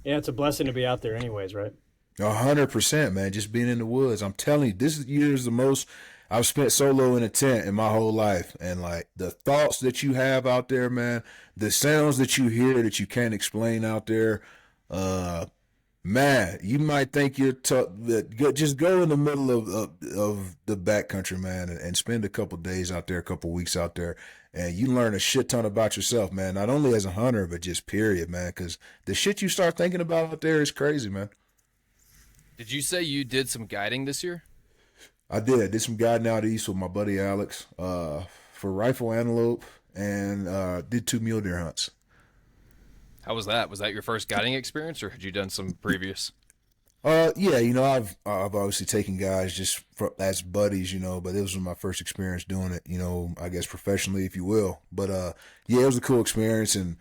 Yeah, it's a blessing to be out there anyways, right? 100%, man. Just being in the woods. I'm telling you, this year is the most I've spent solo in a tent in my whole life. And like the thoughts that you have out there, man, the sounds that you hear that you can't explain out there, uh, man, you might think you're tough. Just go in the middle of the backcountry, man, and spend a couple days out there, a couple weeks out there, and you learn a shit ton about yourself, man. Not only as a hunter, but just period, man. Because the shit you start thinking about out there is crazy, man. Did you say you did some guiding this year? I did. I did some guiding out east with my buddy Alex, for rifle antelope, and did 2 mule deer hunts. How was that? Was that your first guiding experience, or had you done some previous? Yeah, I've obviously taken guys just as buddies, but this was my first experience doing it, I guess professionally, if you will. But yeah, it was a cool experience, and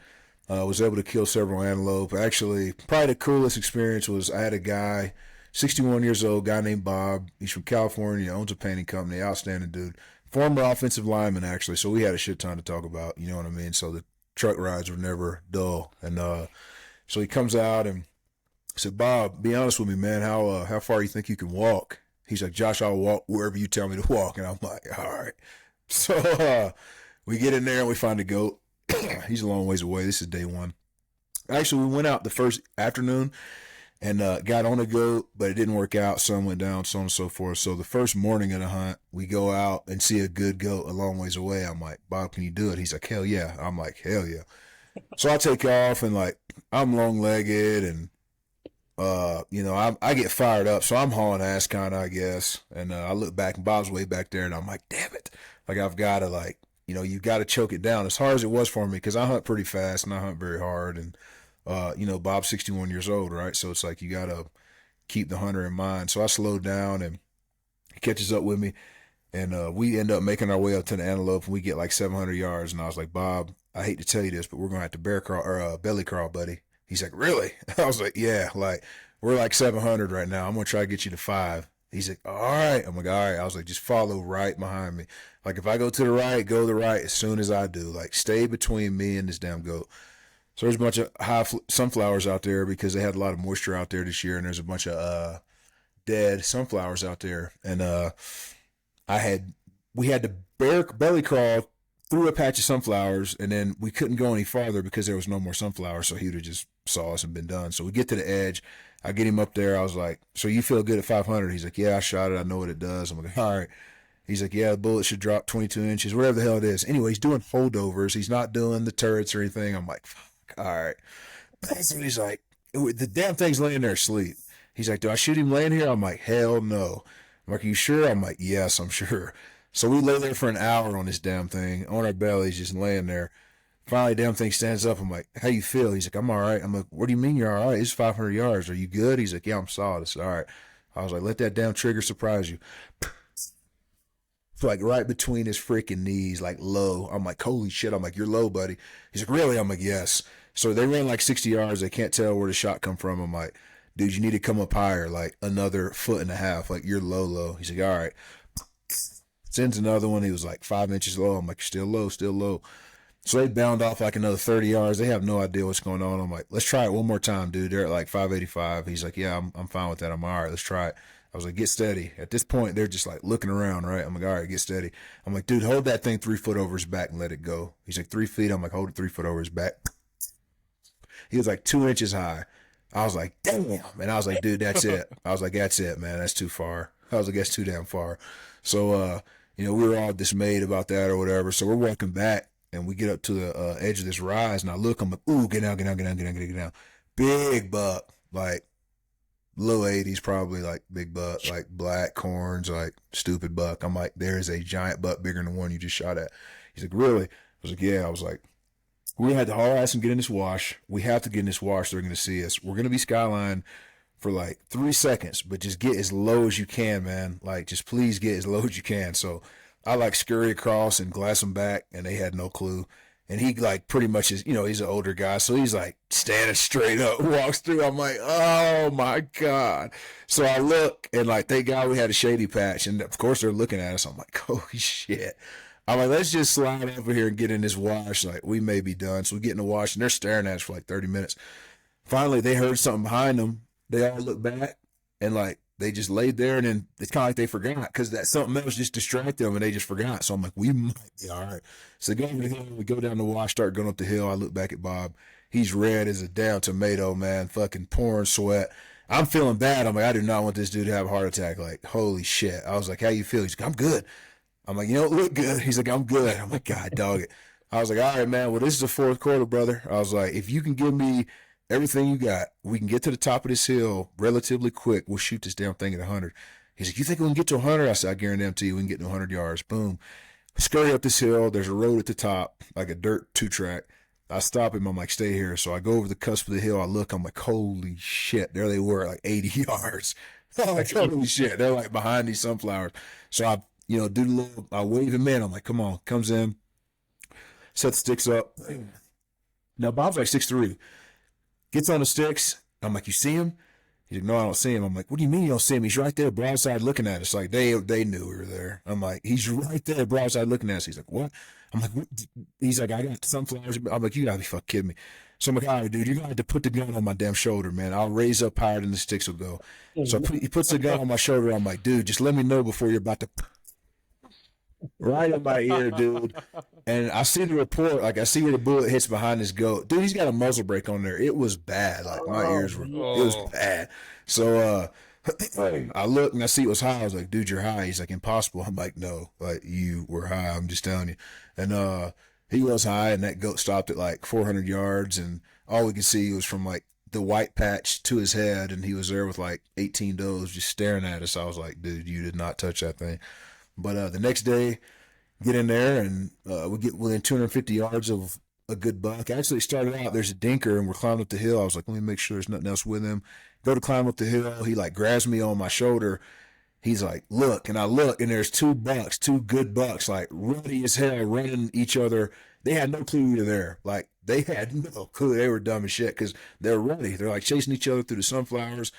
was able to kill several antelope. Actually, probably the coolest experience was I had a guy, 61 years old, guy named Bob. He's from California, owns a painting company, outstanding dude. Former offensive lineman, actually, so we had a shit ton to talk about, you know what I mean? So the truck rides were never dull. And so he comes out and said, Bob, be honest with me, man. How far you think you can walk? He's like, Josh, I'll walk wherever you tell me to walk. And I'm like, all right. So we get in there and we find a goat. He's a long ways away. This is day one. Actually, we went out the first afternoon and got on a goat, but it didn't work out. Sun went down, so on and so forth. So the first morning of the hunt, we go out and see a good goat a long ways away. I'm like, Bob, can you do it? He's like, hell yeah. I'm like, hell yeah. So I take off and like, I'm long legged and I get fired up, so I'm hauling ass kind of, I guess. And I look back, and Bob's way back there, and I'm like, damn it! Like I've got to you got to choke it down as hard as it was for me because I hunt pretty fast and I hunt very hard, and Bob's 61 years old, right? So it's like you got to keep the hunter in mind. So I slowed down, and he catches up with me, and we end up making our way up to the antelope, and we get like 700 yards. And I was like, Bob, I hate to tell you this, but we're gonna have to bear crawl or belly crawl, buddy. He's like, really? I was like, yeah, like we're like 700 right now. I'm going to try to get you to 5. He's like, all right. I'm like, all right. I was like, just follow right behind me. Like if I go to the right, go to the right as soon as I do. Like stay between me and this damn goat. So there's a bunch of sunflowers out there because they had a lot of moisture out there this year. And there's a bunch of dead sunflowers out there. And we had to belly crawl through a patch of sunflowers, and then we couldn't go any farther because there was no more sunflowers, so he would have just saw us and been done. So we get to the edge. I get him up there. I was like, so you feel good at 500? He's like, yeah, I shot it. I know what it does. I'm like, all right. He's like, yeah, the bullet should drop 22 inches, whatever the hell it is. Anyway, he's doing holdovers. He's not doing the turrets or anything. I'm like, fuck, all right. So he's like, the damn thing's laying there asleep. He's like, do I shoot him laying here? I'm like, hell no. I'm like, are you sure? I'm like, yes, I'm sure. So we lay there for an hour on this damn thing, on our bellies, just laying there. Finally, damn thing stands up. I'm like, how you feel? He's like, I'm all right. I'm like, what do you mean you're all right? It's 500 yards. Are you good? He's like, yeah, I'm solid. I said, all right. I was like, let that damn trigger surprise you. Like right between his freaking knees, like low. I'm like, holy shit. I'm like, you're low, buddy. He's like, really? I'm like, yes. So they ran like 60 yards. They can't tell where the shot come from. I'm like, dude, you need to come up higher, like another 1.5 foot. Like you're low. He's like, all right. Sends another one. He was like 5 inches low. I'm like, still low, still low. So they bound off like another 30 yards. They have no idea what's going on. I'm like, let's try it one more time, dude. They're at like 585. He's like, yeah, I'm fine with that. I'm all right. Let's try it. I was like, get steady. At this point, they're just like looking around, right? I'm like, all right, get steady. I'm like, dude, hold that thing 3 foot over his back and let it go. He's like, 3 feet. I'm like, hold it 3 foot over his back. He was like 2 inches high. I was like, damn. And I was like, dude, that's it. I was like, that's it, man. That's too far. I was like, that's too damn far. So, we were all dismayed about that or whatever. So we're walking back and we get up to the edge of this rise. And I look, I'm like, ooh, get down, get down, get down, get down, get down. Big buck, like low 80s, probably like big buck, like black corns, like stupid buck. I'm like, there is a giant buck bigger than the one you just shot at. He's like, really? I was like, yeah. I was like, we're going to have to haul ass and get in this wash. We have to get in this wash. They're going to see us. We're going to be skyline for like 3 seconds, but just get as low as you can, man. Like, just please get as low as you can. So I like scurry across and glass them back, and they had no clue. And he like pretty much is, he's an older guy. So he's like standing straight up, walks through. I'm like, oh my God. So I look and like, thank God we had a shady patch. And of course they're looking at us. I'm like, holy shit. I'm like, let's just slide over here and get in this wash. Like, we may be done. So we get in the wash and they're staring at us for like 30 minutes. Finally, they heard something behind them. They all look back and like they just laid there, and then it's kind of like they forgot because that something else just distracted them, and they just forgot. So I'm like, we might be all right. So go over the hill, we go down the wash, start going up the hill. I look back at Bob. He's red as a damn tomato, man, fucking pouring sweat. I'm feeling bad. I'm like, I do not want this dude to have a heart attack. Like, holy shit. I was like, how you feel? He's like, I'm good. I'm like, you don't look good. He's like, I'm good. I'm like, God, dog it. I was like, all right, man. Well, this is the fourth quarter, brother. I was like, if you can give me everything you got, we can get to the top of this hill relatively quick. We'll shoot this damn thing at 100. He's like, you think we can get to 100? I said, I guarantee you we can get to 100 yards. Boom. Scurry up this hill. There's a road at the top, like a dirt 2-track. I stop him. I'm like, stay here. So I go over the cusp of the hill. I look. I'm like, holy shit. There they were, like 80 yards. I'm like, holy shit. They're like behind these sunflowers. So I, do the little, I wave him in. I'm like, come on. Comes in. Set the sticks up. Now, Bob's like 6'3". Gets on the sticks. I'm like, you see him? He's like, no, I don't see him. I'm like, what do you mean you don't see him? He's right there, broadside looking at us. Like, they knew we were there. I'm like, he's right there, broadside looking at us. He's like, what? I'm like, what? He's like, I got sunflowers. I'm like, you gotta be fucking kidding me. So I'm like, all right, dude, you're gonna have to put the gun on my damn shoulder, man. I'll raise up higher than the sticks will go. So he puts the gun on my shoulder. I'm like, dude, just let me know before you're about to right in my ear, dude. And I see the report, like I see where the bullet hits behind his goat. Dude, he's got a muzzle brake on there. It was bad. Like my ears were, it was bad. So I look and I see it was high. I was like, dude, you're high. He's like, impossible. I'm like, no, like you were high. I'm just telling you. And he was high, and that goat stopped at like 400 yards, and all we could see was from like the white patch to his head, and he was there with like 18 does just staring at us. I was like, dude, you did not touch that thing. But the next day, get in there, and we get within 250 yards of a good buck. Actually, it started out, there's a dinker, and we're climbing up the hill. I was like, let me make sure there's nothing else with him. Go to climb up the hill. He like grabs me on my shoulder. He's like, look, and I look, and there's 2 bucks, 2 good bucks, like ruddy as hell, running each other. They had no clue we were there. Like, they had no clue. They were dumb as shit because they're ruddy. They're like chasing each other through the sunflowers.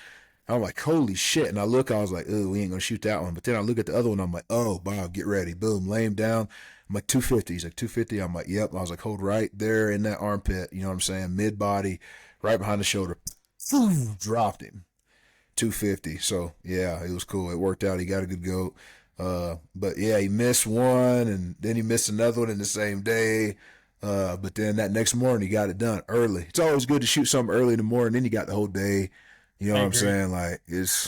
I'm like, holy shit. And I look, I was like, oh, we ain't going to shoot that one. But then I look at the other one. I'm like, oh, Bob, get ready. Boom, lay him down. I'm like, 250. He's like, 250. I'm like, yep. I was like, hold right there in that armpit. You know what I'm saying? Mid body, right behind the shoulder. Dropped him. 250. So, yeah, it was cool. It worked out. He got a good goat. But, yeah, he missed one, and then he missed another one in the same day. But then that next morning, he got it done early. It's always good to shoot something early in the morning. Then you got the whole day. You know what I'm saying? Like,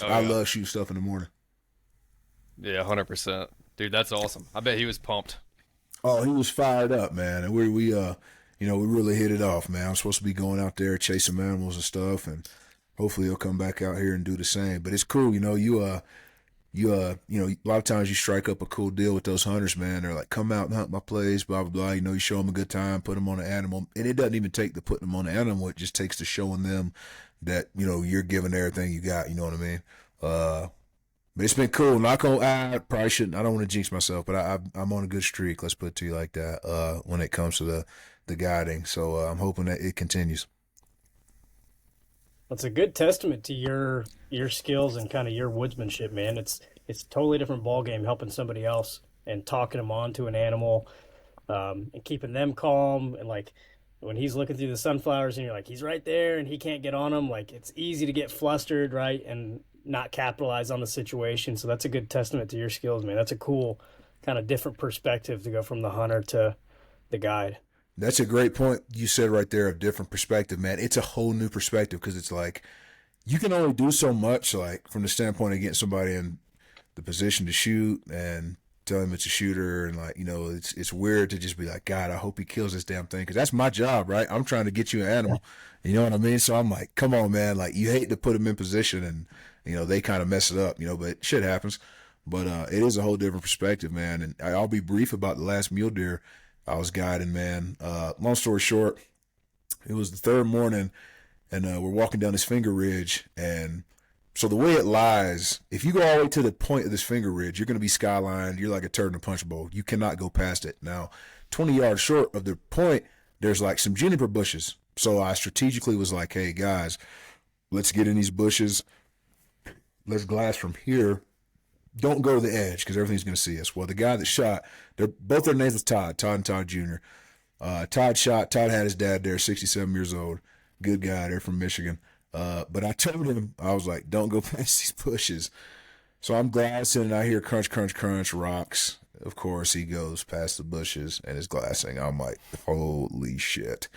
I love shooting stuff in the morning. Yeah, 100%. Dude, that's awesome. I bet he was pumped. Oh, he was fired up, man. And we really hit it off, man. I'm supposed to be going out there chasing animals and stuff, and hopefully he'll come back out here and do the same. But it's cool, a lot of times you strike up a cool deal with those hunters, man. They're like, come out and hunt my place, blah, blah, blah. You show them a good time, put them on an animal. And it doesn't even take the putting them on an animal. It just takes the showing them that, you're giving everything you got. You know what I mean? But it's been cool. I probably shouldn't, I don't want to jinx myself, but I'm on a good streak. Let's put it to you like that, when it comes to the guiding. So I'm hoping that it continues. That's a good testament to your skills and kind of your woodsmanship, man. It's a totally different ball game helping somebody else and talking them on to an animal, and keeping them calm. And like when he's looking through the sunflowers and you're like, he's right there and he can't get on them. Like, it's easy to get flustered, right, and not capitalize on the situation. So that's a good testament to your skills, man. That's a cool kind of different perspective to go from the hunter to the guide. That's a great point you said right there, of different perspective, man. It's a whole new perspective because it's like you can only do so much, like from the standpoint of getting somebody in the position to shoot and tell him it's a shooter, and like, it's weird to just be like, God, I hope he kills this damn thing, because that's my job, right? I'm trying to get you an animal, you know what I mean? So I'm like, come on, man, like you hate to put them in position and they kind of mess it up, but shit happens. But it is a whole different perspective, man. And I'll be brief about the last mule deer I was guiding, man. Long story short, it was the third morning, and we're walking down this finger ridge, and so the way it lies, if you go all the way to the point of this finger ridge, you're going to be skylined. You're like a turd in a punch bowl. You cannot go past it. Now, 20 yards short of the point, there's like some juniper bushes. So I strategically was like, hey, guys, let's get in these bushes. Let's glass from here. Don't go to the edge because everything's going to see us. Well, the guy that shot, both their names was Todd and Todd Jr. Todd shot. Todd had his dad there, 67 years old. Good guy. They're from Michigan. But I told him, I was like, don't go past these bushes. So I'm glassing and I hear crunch, crunch, crunch, rocks. Of course, he goes past the bushes and is glassing. I'm like, holy shit.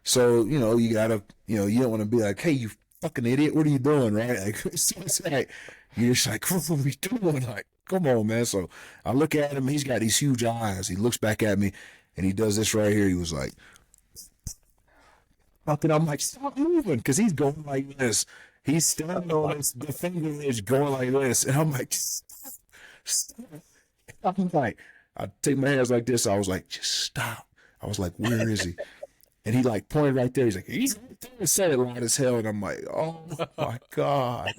So, you gotta, you don't want to be like, hey, you fucking idiot, what are you doing, right? Like, so it's like, you're just like, what are we doing? Like, come on, man. So I look at him, he's got these huge eyes. He looks back at me and he does this right here. He was like, fucking, I'm like, stop moving, because he's going like this. He's standing on the finger is going like this. And I'm like, stop, stop. I'm like, I take my hands like this. I was like, just stop. I was like, where is he? And he like pointed right there. He's like, he's right there. And said it loud as hell. And I'm like, oh my God.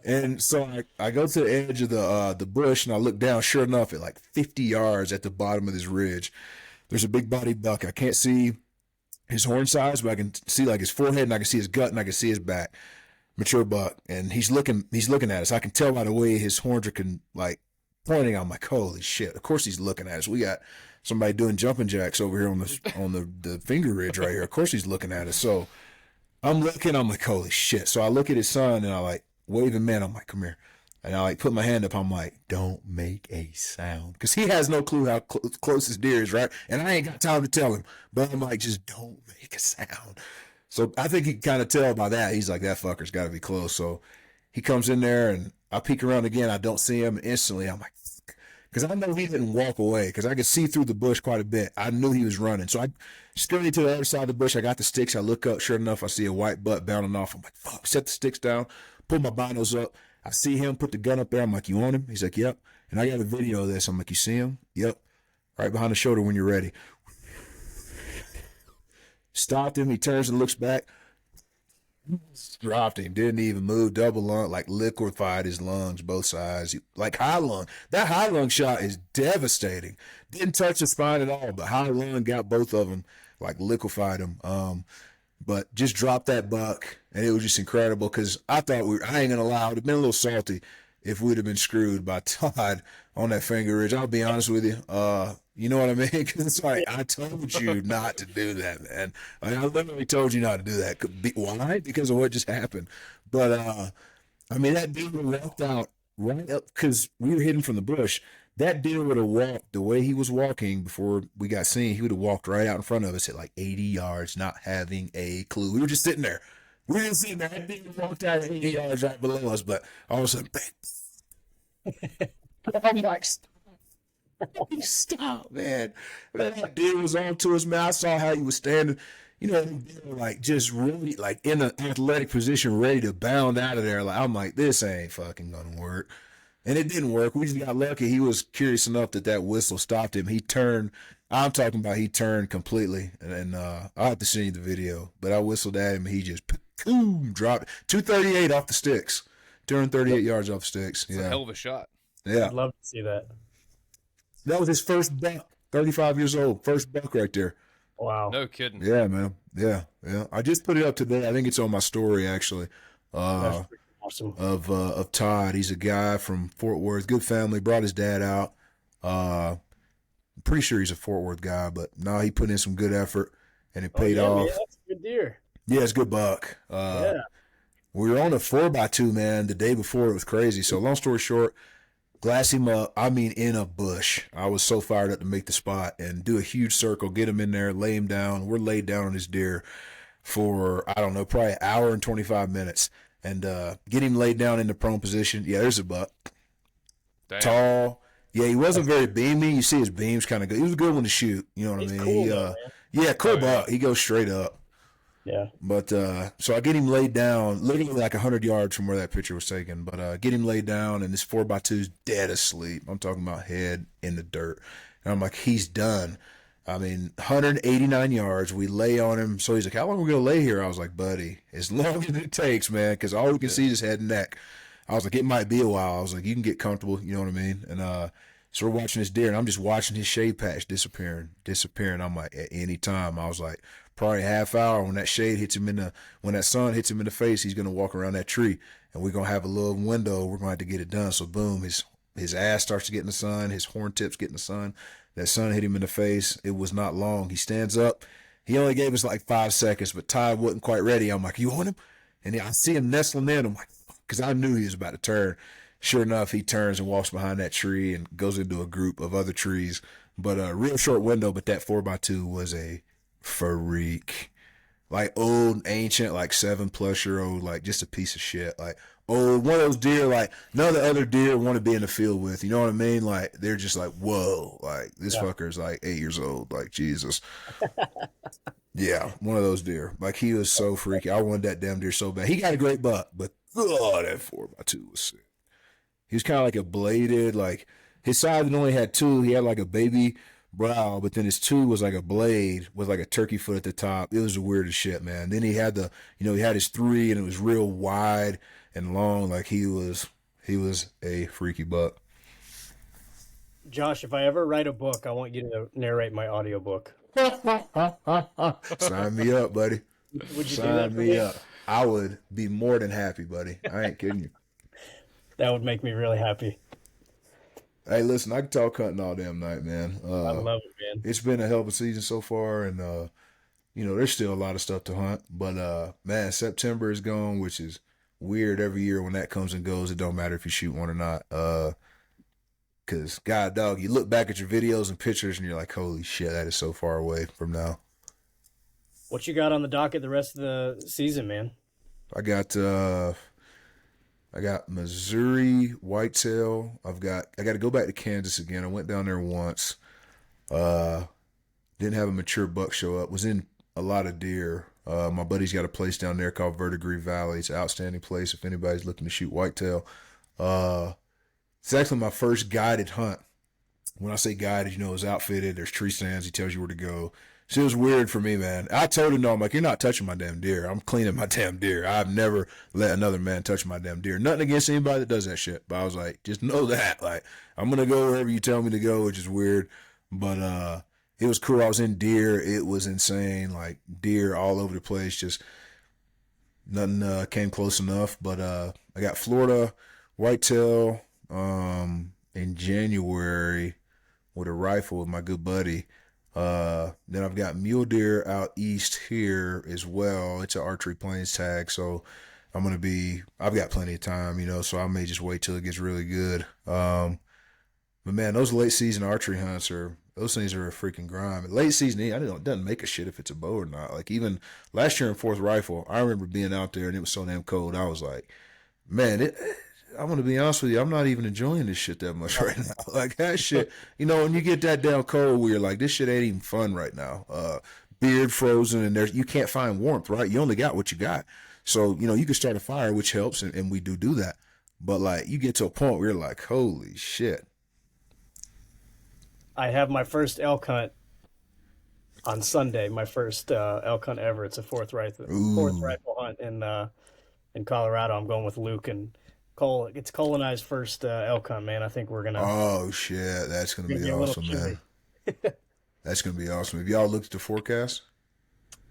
And so I go to the edge of the bush and I look down. Sure enough, at like 50 yards at the bottom of this ridge, there's a big body buck. I can't see his horn size, but I can see like his forehead and I can see his gut and I can see his back. Mature buck. And he's looking at us. I can tell by the way his horns are like pointing. I'm like, holy shit. Of course he's looking at us. We got somebody doing jumping jacks over here on the finger ridge right here. Of course he's looking at us. So I'm looking, I'm like, holy shit. So I look at his son and I like wave him in. I'm like, come here. And I like put my hand up. I'm like, don't make a sound. Because he has no clue how close his deer is, right? And I ain't got time to tell him. But I'm like, just don't make a sound. So I think he can kind of tell by that. He's like, that fucker's got to be close. So he comes in there and I peek around again. I don't see him. And instantly I'm like, because I know he didn't walk away because I could see through the bush quite a bit. I knew he was running. So I scurried to the other side of the bush. I got the sticks. I look up. Sure enough, I see a white butt bounding off. I'm like, fuck. Set the sticks down. Pull my binos up. I see him put the gun up there. I'm like, you want him? He's like, yep. And I got a video of this. I'm like, you see him? Yep. Right behind the shoulder when you're ready. Stopped him. He turns and looks back. Dropped him. Didn't even move. Double lung, like liquefied his lungs, both sides. Like high lung. That high lung shot is devastating. Didn't touch the spine at all, but high lung got both of them, like liquefied them. But just dropped that buck, and it was just incredible because I thought I ain't gonna lie, I would have been a little salty if we'd have been screwed by Todd on that finger ridge. I'll be honest with you. You know what I mean? Because it's like, I told you not to do that, man. I literally told you not to do that. Why? Because of what just happened. But, I mean, that dude walked out right up, because we were hidden from the bush. That dude would have walked the way he was walking before we got seen. He would have walked right out in front of us at like 80 yards, not having a clue. We were just sitting there. We didn't see that. That dude walked out at 80 yards right below us, but all of a sudden, bang. I'm like, stop, man. That dude was on to us, man. I saw how he was standing, like just really like in an athletic position, ready to bound out of there. Like, I'm like, this ain't fucking gonna work. And it didn't work. We just got lucky. He was curious enough that whistle stopped him. He turned. I'm talking about he turned completely. And I'll have to send you the video. But I whistled at him and he just boom, dropped 238 off the sticks. 238 yards off the sticks. It's a hell of a shot. Yeah. I'd love to see that. That was his first buck. 35 years old. First buck right there. Wow. No kidding. Yeah, man. Yeah. I just put it up today. I think it's on my story, actually. That's awesome. Of Todd. He's a guy from Fort Worth. Good family. Brought his dad out. I'm pretty sure he's a Fort Worth guy, but no, he put in some good effort and it paid off. Man, that's a good deer. Yeah, it's a good buck. Yeah. We were on a 4x2, man, the day before. It was crazy. So long story short, glass him up. I mean, in a bush. I was so fired up to make the spot and do a huge circle, get him in there, lay him down. We're laid down on his deer for, I don't know, probably an hour and 25 minutes. And get him laid down in the prone position. Yeah, there's a buck. Damn. Tall. Yeah, he wasn't very beamy. You see his beams kind of good. He was a good one to shoot. You know what I mean? Cool, though, yeah, cool buck. He goes straight up. Yeah. But so I get him laid down, literally like 100 yards from where that picture was taken. But get him laid down, and this 4x2's dead asleep. I'm talking about head in the dirt. And I'm like, he's done. I mean, 189 yards. We lay on him. So he's like, how long are we going to lay here? I was like, buddy, as long as it takes, man, because all we can see is head and neck. I was like, it might be a while. I was like, you can get comfortable. You know what I mean? And so we're watching this deer, and I'm just watching his shade patch disappearing. I'm like, at any time. I was like, probably a half hour when that shade hits him when that sun hits him in the face, he's going to walk around that tree, and we're going to have a little window. We're going to have to get it done. So boom, his ass starts to get in the sun. His horn tips get in the sun. That sun hit him in the face. It was not long. He stands up. He only gave us like 5 seconds, but Todd wasn't quite ready. I'm like, you want him? And I see him nestling in. I'm like, because I knew he was about to turn. Sure enough, he turns and walks behind that tree and goes into a group of other trees. But a real short window, but that 4x2 was a freak. Like old, ancient, like 7+ year old, like just a piece of shit. Like old, one of those deer, like none of the other deer want to be in the field with. You know what I mean? Like they're just like, whoa, like this fucker's like 8 years old. Like Jesus. Yeah, one of those deer. Like he was so freaky. I wanted that damn deer so bad. He got a great buck, but oh, that 4x2 was sick. He was kind of like a bladed, like his side only had two. He had like a baby brow, but then his two was like a blade with like a turkey foot at the top. It was the weirdest shit, man. Then he had the, he had his three, and it was real wide and long. Like he was a freaky buck. Josh, if I ever write a book, I want you to narrate my audiobook. Sign me up, buddy. Would you do that Sign for me me? up. I would be more than happy, buddy. I ain't kidding you. That would make me really happy. Hey, listen, I can talk hunting all damn night, man. I love it, man. It's been a hell of a season so far, and there's still a lot of stuff to hunt. But man, September is gone, which is weird every year when that comes and goes. It don't matter if you shoot one or not. Cause God dog, you look back at your videos and pictures and you're like, holy shit, that is so far away from now. What you got on the docket the rest of the season, man? I got Missouri whitetail. I got to go back to Kansas again. I went down there once. Didn't have a mature buck show up. Was in a lot of deer. My buddy's got a place down there called Verdigris Valley. It's an outstanding place if anybody's looking to shoot whitetail. It's actually my first guided hunt. When I say guided, it's outfitted. There's tree stands. He tells you where to go. So it was weird for me, man. I told him, no, I'm like, you're not touching my damn deer. I'm cleaning my damn deer. I've never let another man touch my damn deer. Nothing against anybody that does that shit. But I was like, just know that. Like, I'm going to go wherever you tell me to go, which is weird. But it was cool. I was in deer. It was insane. Like, deer all over the place. Just nothing came close enough. But I got Florida whitetail in January with a rifle with my good buddy. Then I've got mule deer out east here as well. It's an archery plains tag, so I've got plenty of time, so I may just wait till it gets really good. But man, those late season archery hunts those things are a freaking grind. Late season, it doesn't make a shit if it's a bow or not. Like even last year in Fourth Rifle, I remember being out there and it was so damn cold. I was like, man, I'm going to be honest with you, I'm not even enjoying this shit that much right now. Like that shit, when you get that damn cold where you're like, this shit ain't even fun right now. Beard frozen and you can't find warmth, right? You only got what you got. So, you can start a fire, which helps, and we do that. But like you get to a point where you're like, holy shit. I have my first elk hunt on Sunday, my first elk hunt ever. It's a fourth rifle hunt in Colorado. I'm going with Luke and Cole. It's Cole and I's first elk hunt, man. I think we're gonna. Oh shit, that's gonna be awesome, man. That's gonna be awesome. Have y'all looked at the forecast?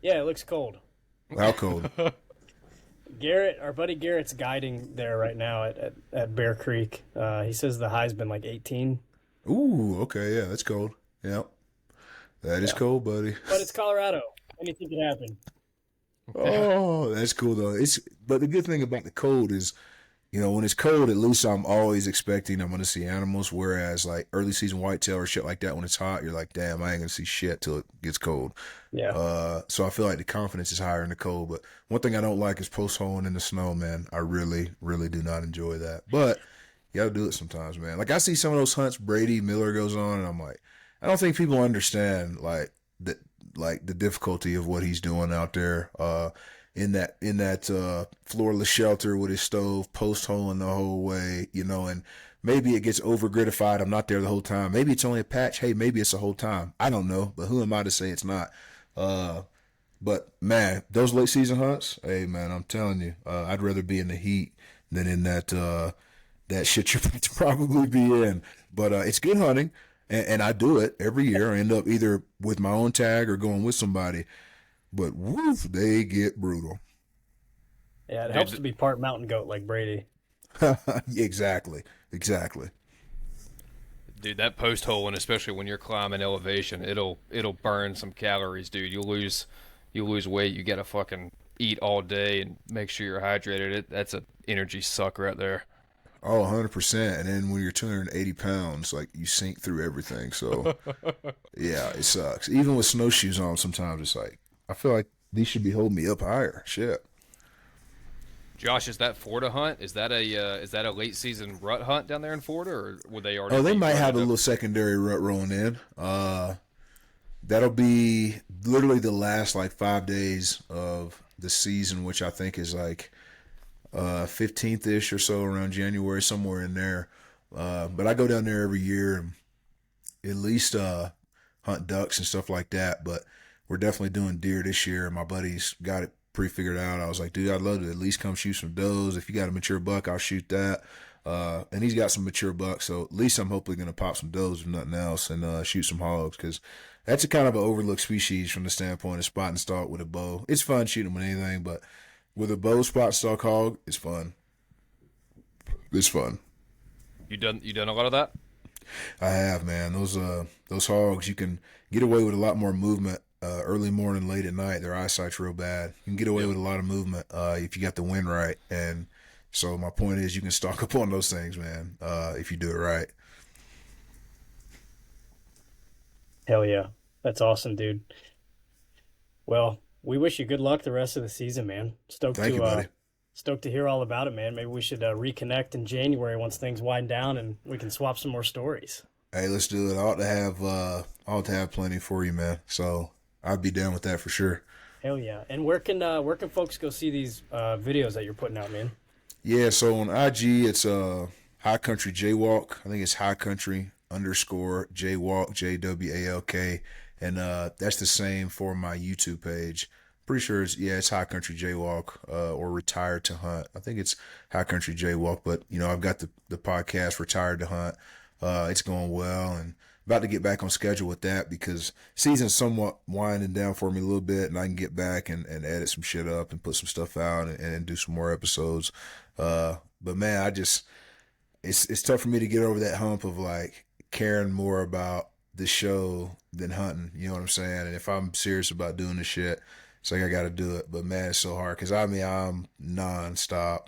Yeah, it looks cold. How cold? Garrett, our buddy Garrett's guiding there right now at Bear Creek. He says the high's been like 18. Ooh, okay, yeah, that's cold. Yep, that is cold, buddy. But it's Colorado. Anything can happen. Oh, that's cool though. But the good thing about the cold is, when it's cold, at least I'm always expecting I'm going to see animals. Whereas like early season whitetail or shit like that, when it's hot, you're like, damn, I ain't going to see shit till it gets cold. Yeah. So I feel like the confidence is higher in the cold. But one thing I don't like is post holing in the snow, man. I really, really do not enjoy that. But you got to do it sometimes, man. Like I see some of those hunts Brady Miller goes on, and I'm like, I don't think people understand like the difficulty of what he's doing out there. In that floorless shelter with his stove, post holing the whole way, and maybe it gets over gritified. I'm not there the whole time. Maybe it's only a patch. Hey, maybe it's the whole time. I don't know, but who am I to say it's not? But man, those late season hunts, hey man, I'm telling you, I'd rather be in the heat than in that shit you're about to probably be in. But it's good hunting, and I do it every year. I end up either with my own tag or going with somebody. But woof, they get brutal. Yeah, it helps to be part mountain goat like Brady. Exactly. Dude, that post hole, and especially when you're climbing elevation, it'll burn some calories, dude. You'll lose weight. You get a fucking eat all day and make sure you're hydrated. That's an energy suck right there. Oh, 100%. And then when you're 280 pounds, like you sink through everything. So yeah, it sucks. Even with snowshoes on, sometimes it's like I feel like these should be holding me up higher. Shit. Josh, is that Florida hunt? Is that a late season rut hunt down there in Florida, or would they already? Oh, they be might have a running up? little secondary rut rolling in. That'll be literally the last like 5 days of the season, which I think is like 15th ish or so around January, somewhere in there. But I go down there every year and at least hunt ducks and stuff like that. But we're definitely doing deer this year. My buddies got it pre-figured out. I was like, dude, I'd love to at least come shoot some does. If you got a mature buck, I'll shoot that. And he's got some mature bucks, so at least I'm hopefully going to pop some does if nothing else and shoot some hogs because that's a kind of an overlooked species from the standpoint of spot and stalk with a bow. It's fun shooting with anything, but with a bow spot and stalk hog, it's fun. It's fun. You done a lot of that? I have, man. Those hogs, you can get away with a lot more movement early morning, late at night. Their eyesight's real bad. You can get away with a lot of movement if you got the wind right. And so my point is, you can stalk up on those things, man, if you do it right. Hell yeah. That's awesome, dude. Well, we wish you good luck the rest of the season, man. Thank you, buddy. Stoked to hear all about it, man. Maybe we should reconnect in January once things wind down and we can swap some more stories. Hey, let's do it. I ought to have plenty for you, man. So I'd be down with that for sure. Hell yeah. And where can folks go see these videos that you're putting out, man? Yeah, so on IG, it's High Country Jaywalk. I think it's High Country _ Jaywalk, JWALK. And that's the same for my YouTube page. Pretty sure it's High Country Jaywalk or Retired to Hunt. I think it's High Country Jaywalk, but I've got the podcast Retired to Hunt. It's going well and about to get back on schedule with that because season's somewhat winding down for me a little bit and I can get back and edit some shit up and put some stuff out and do some more episodes. But man, it's tough for me to get over that hump of like caring more about the show than hunting. You know what I'm saying? And if I'm serious about doing this shit, it's like I got to do it. But man, it's so hard because I'm nonstop.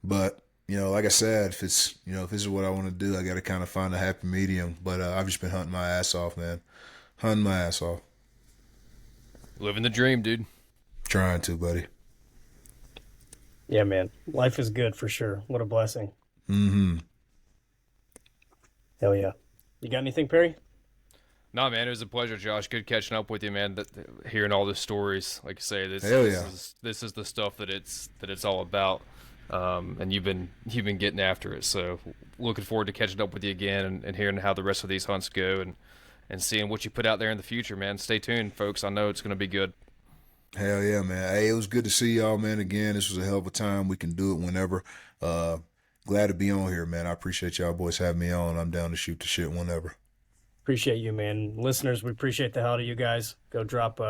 But like I said, if this is what I want to do, I got to kind of find a happy medium. But I've just been hunting my ass off, man. Hunting my ass off. Living the dream, dude. Trying to, buddy. Yeah, man. Life is good for sure. What a blessing. Mm-hmm. Hell yeah. You got anything, Perry? No, man, it was a pleasure, Josh. Good catching up with you, man. Hearing all the stories, like you say, Hell yeah. this is the stuff that it's all about. And you've been getting after it. So looking forward to catching up with you again and hearing how the rest of these hunts go and seeing what you put out there in the future, man. Stay tuned, folks. I know it's going to be good. Hell yeah, man. Hey, it was good to see y'all, man. Again, this was a hell of a time. We can do it whenever. Glad to be on here, man. I appreciate y'all boys having me on. I'm down to shoot the shit whenever. Appreciate you, man. Listeners, we appreciate the hell out of you guys. Go drop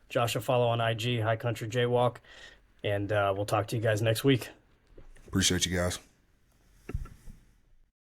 Josh a follow on IG, High Country Jaywalk, and we'll talk to you guys next week. Appreciate you guys.